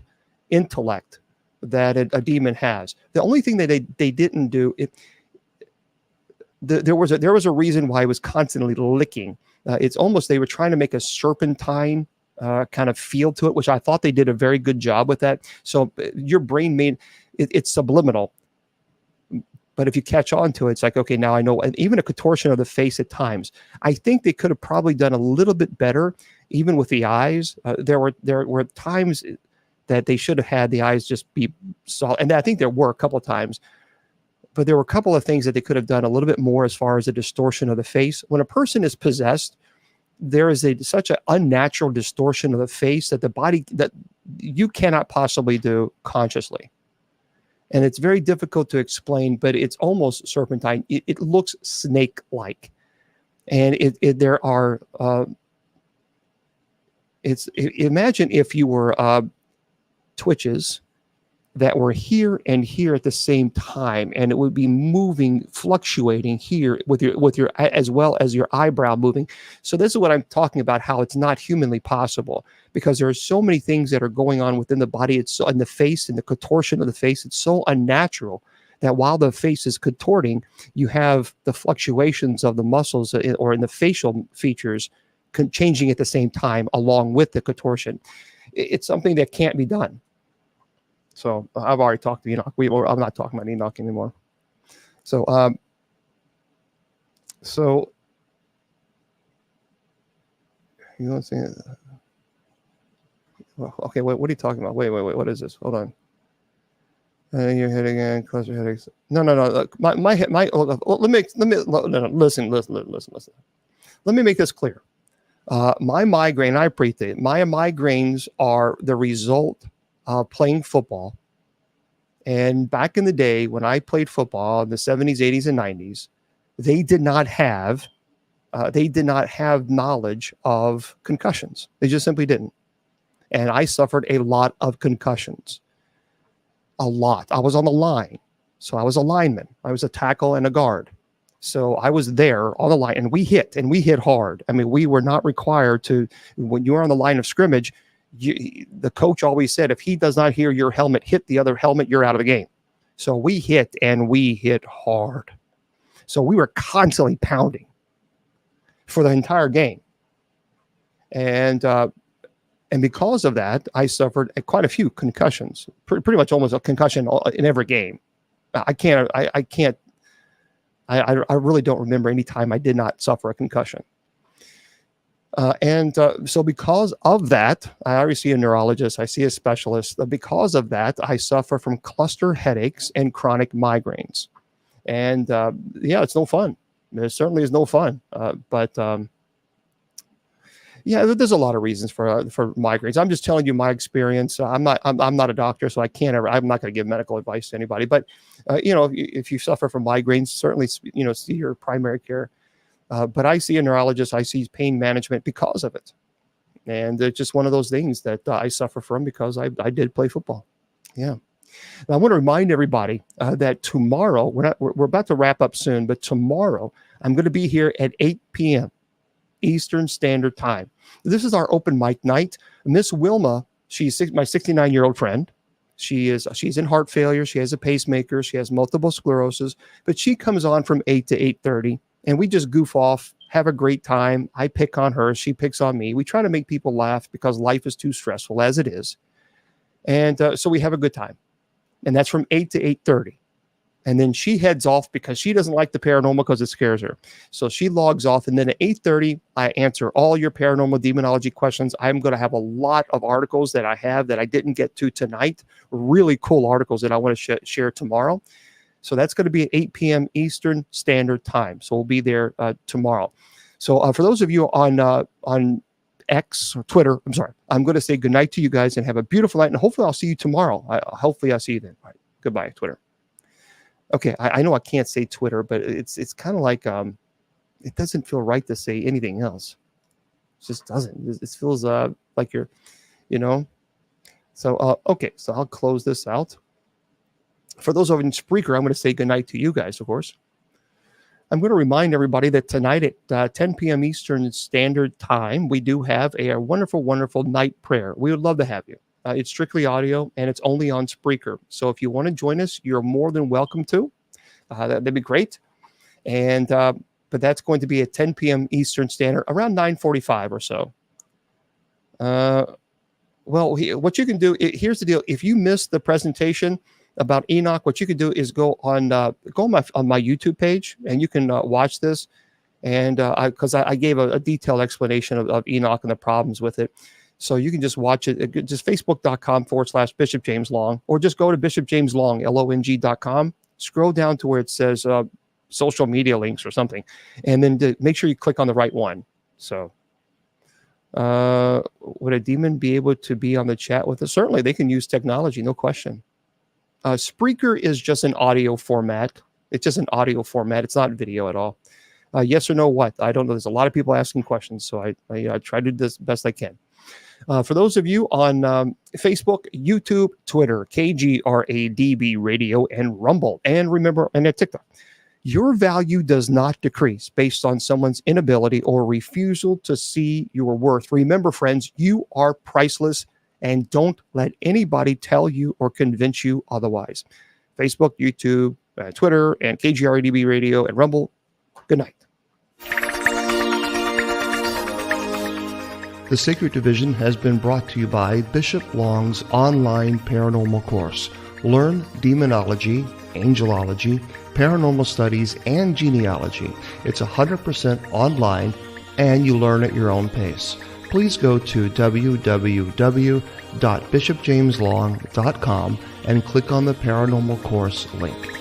intellect that a demon has. The only thing that they didn't do, there was a reason why it was constantly licking. It's almost they were trying to make a serpentine kind of feel to it, which I thought they did a very good job with that. So your brain it's subliminal. But if you catch on to it, it's like, okay, now I know. And even a contortion of the face at times. I think they could have probably done a little bit better, even with the eyes. There were times that they should have had the eyes just be solid. And I think there were a couple of times but there were a couple of things that they could have done a little bit more as far as the distortion of the face. When a person is possessed, there is such an unnatural distortion of the face that the body that you cannot possibly do consciously. And it's very difficult to explain, but it's almost serpentine. It looks snake-like. And there are, imagine if you were twitches that were here and here at the same time, and it would be moving, fluctuating here with your as well as your eyebrow moving. So this is what I'm talking about, how it's not humanly possible, because there are so many things that are going on within the body. It's so in the face and the contortion of the face. It's so unnatural that while the face is contorting, you have the fluctuations of the muscles or in the facial features changing at the same time along with the contortion. It's something that can't be done. So I've already talked to Enoch. I'm not talking about Enoch anymore. So, you know what I'm saying? Well, okay, what are you talking about? Wait, what is this? Hold on. And your head again, cluster headaches. No. My head. Listen. Let me make this clear. My migraine, I appreciate it. My migraines are the result playing football. And back in the day when I played football in the 70s, 80s, and 90s, they did not have knowledge of concussions. They just simply didn't. And I suffered a lot of concussions. A lot. I was on the line. So I was a lineman. I was a tackle and a guard. So I was there on the line, and we hit hard. I mean, we were not required to, when you were on the line of scrimmage, the coach always said, if he does not hear your helmet hit the other helmet, you're out of the game. So we hit, and we hit hard. So we were constantly pounding for the entire game. And because of that, I suffered quite a few concussions, pretty much almost a concussion in every game. I really don't remember any time I did not suffer a concussion. So because of that, I already see a neurologist, I see a specialist. Because of that, I suffer from cluster headaches and chronic migraines. And yeah, it's no fun. It certainly is no fun. But yeah, there's a lot of reasons for migraines. I'm just telling you my experience. I'm not a doctor, so I'm not going to give medical advice to anybody. But if you suffer from migraines, certainly see your primary care. But I see a neurologist. I see pain management because of it, and it's just one of those things that I suffer from because I did play football. Yeah. Now, I want to remind everybody that tomorrow we're about to wrap up soon, but tomorrow I'm going to be here at 8 p.m. Eastern Standard Time. This is our open mic night. Miss Wilma, she's my 69-year-old friend. She's in heart failure. She has a pacemaker. She has multiple sclerosis, but she comes on from 8 to 8:30, and we just goof off, have a great time. I pick on her. She picks on me. We try to make people laugh because life is too stressful as it is. And so we have a good time. And that's from 8 to 8:30. And then she heads off because she doesn't like the paranormal because it scares her. So she logs off. And then at 8:30, I answer all your paranormal demonology questions. I'm going to have a lot of articles that I have that I didn't get to tonight. Really cool articles that I want to share tomorrow. So that's going to be at 8 p.m. Eastern Standard Time. So we'll be there tomorrow. So for those of you on X or Twitter, I'm going to say goodnight to you guys and have a beautiful night. And hopefully I'll see you tomorrow. Hopefully I'll see you then. All right. Goodbye, Twitter. Okay, I know I can't say Twitter, but it's kind of like it doesn't feel right to say anything else. It just doesn't. It feels like you're, So okay, so I'll close this out. For those over in Spreaker, I'm going to say goodnight to you guys, of course. I'm going to remind everybody that tonight at 10 p.m. Eastern Standard Time, we do have a wonderful, wonderful night prayer. We would love to have you. It's strictly audio, and it's only on Spreaker. So if you want to join us, you're more than welcome to. That'd be great. And but that's going to be at 10 p.m. Eastern Standard, around 9:45 or so. Well, what you can do, here's the deal. If you missed the presentation about Enoch, what you can do is go on my YouTube page, and you can watch this. And because I gave a detailed explanation of Enoch and the problems with it. So you can just watch it, just facebook.com/Bishop James Long, or just go to Bishop James Long, LONG.com, scroll down to where it says social media links or something, and then make sure you click on the right one. So would a demon be able to be on the chat with us? Certainly, they can use technology, no question. Spreaker is just an audio format. It's just an audio format. It's not video at all. Yes or no what? I don't know. There's a lot of people asking questions, so I try to do this best I can. For those of you on Facebook, YouTube, Twitter, KGRADB Radio, and Rumble, and remember, and at TikTok, your value does not decrease based on someone's inability or refusal to see your worth. Remember, friends, you are priceless, and don't let anybody tell you or convince you otherwise. Facebook, YouTube, Twitter, and KGRADB Radio, and Rumble, good night. The Sacred Division has been brought to you by Bishop Long's online paranormal course. Learn demonology, angelology, paranormal studies, and genealogy. It's 100% online, and you learn at your own pace. Please go to www.bishopjameslong.com and click on the paranormal course link.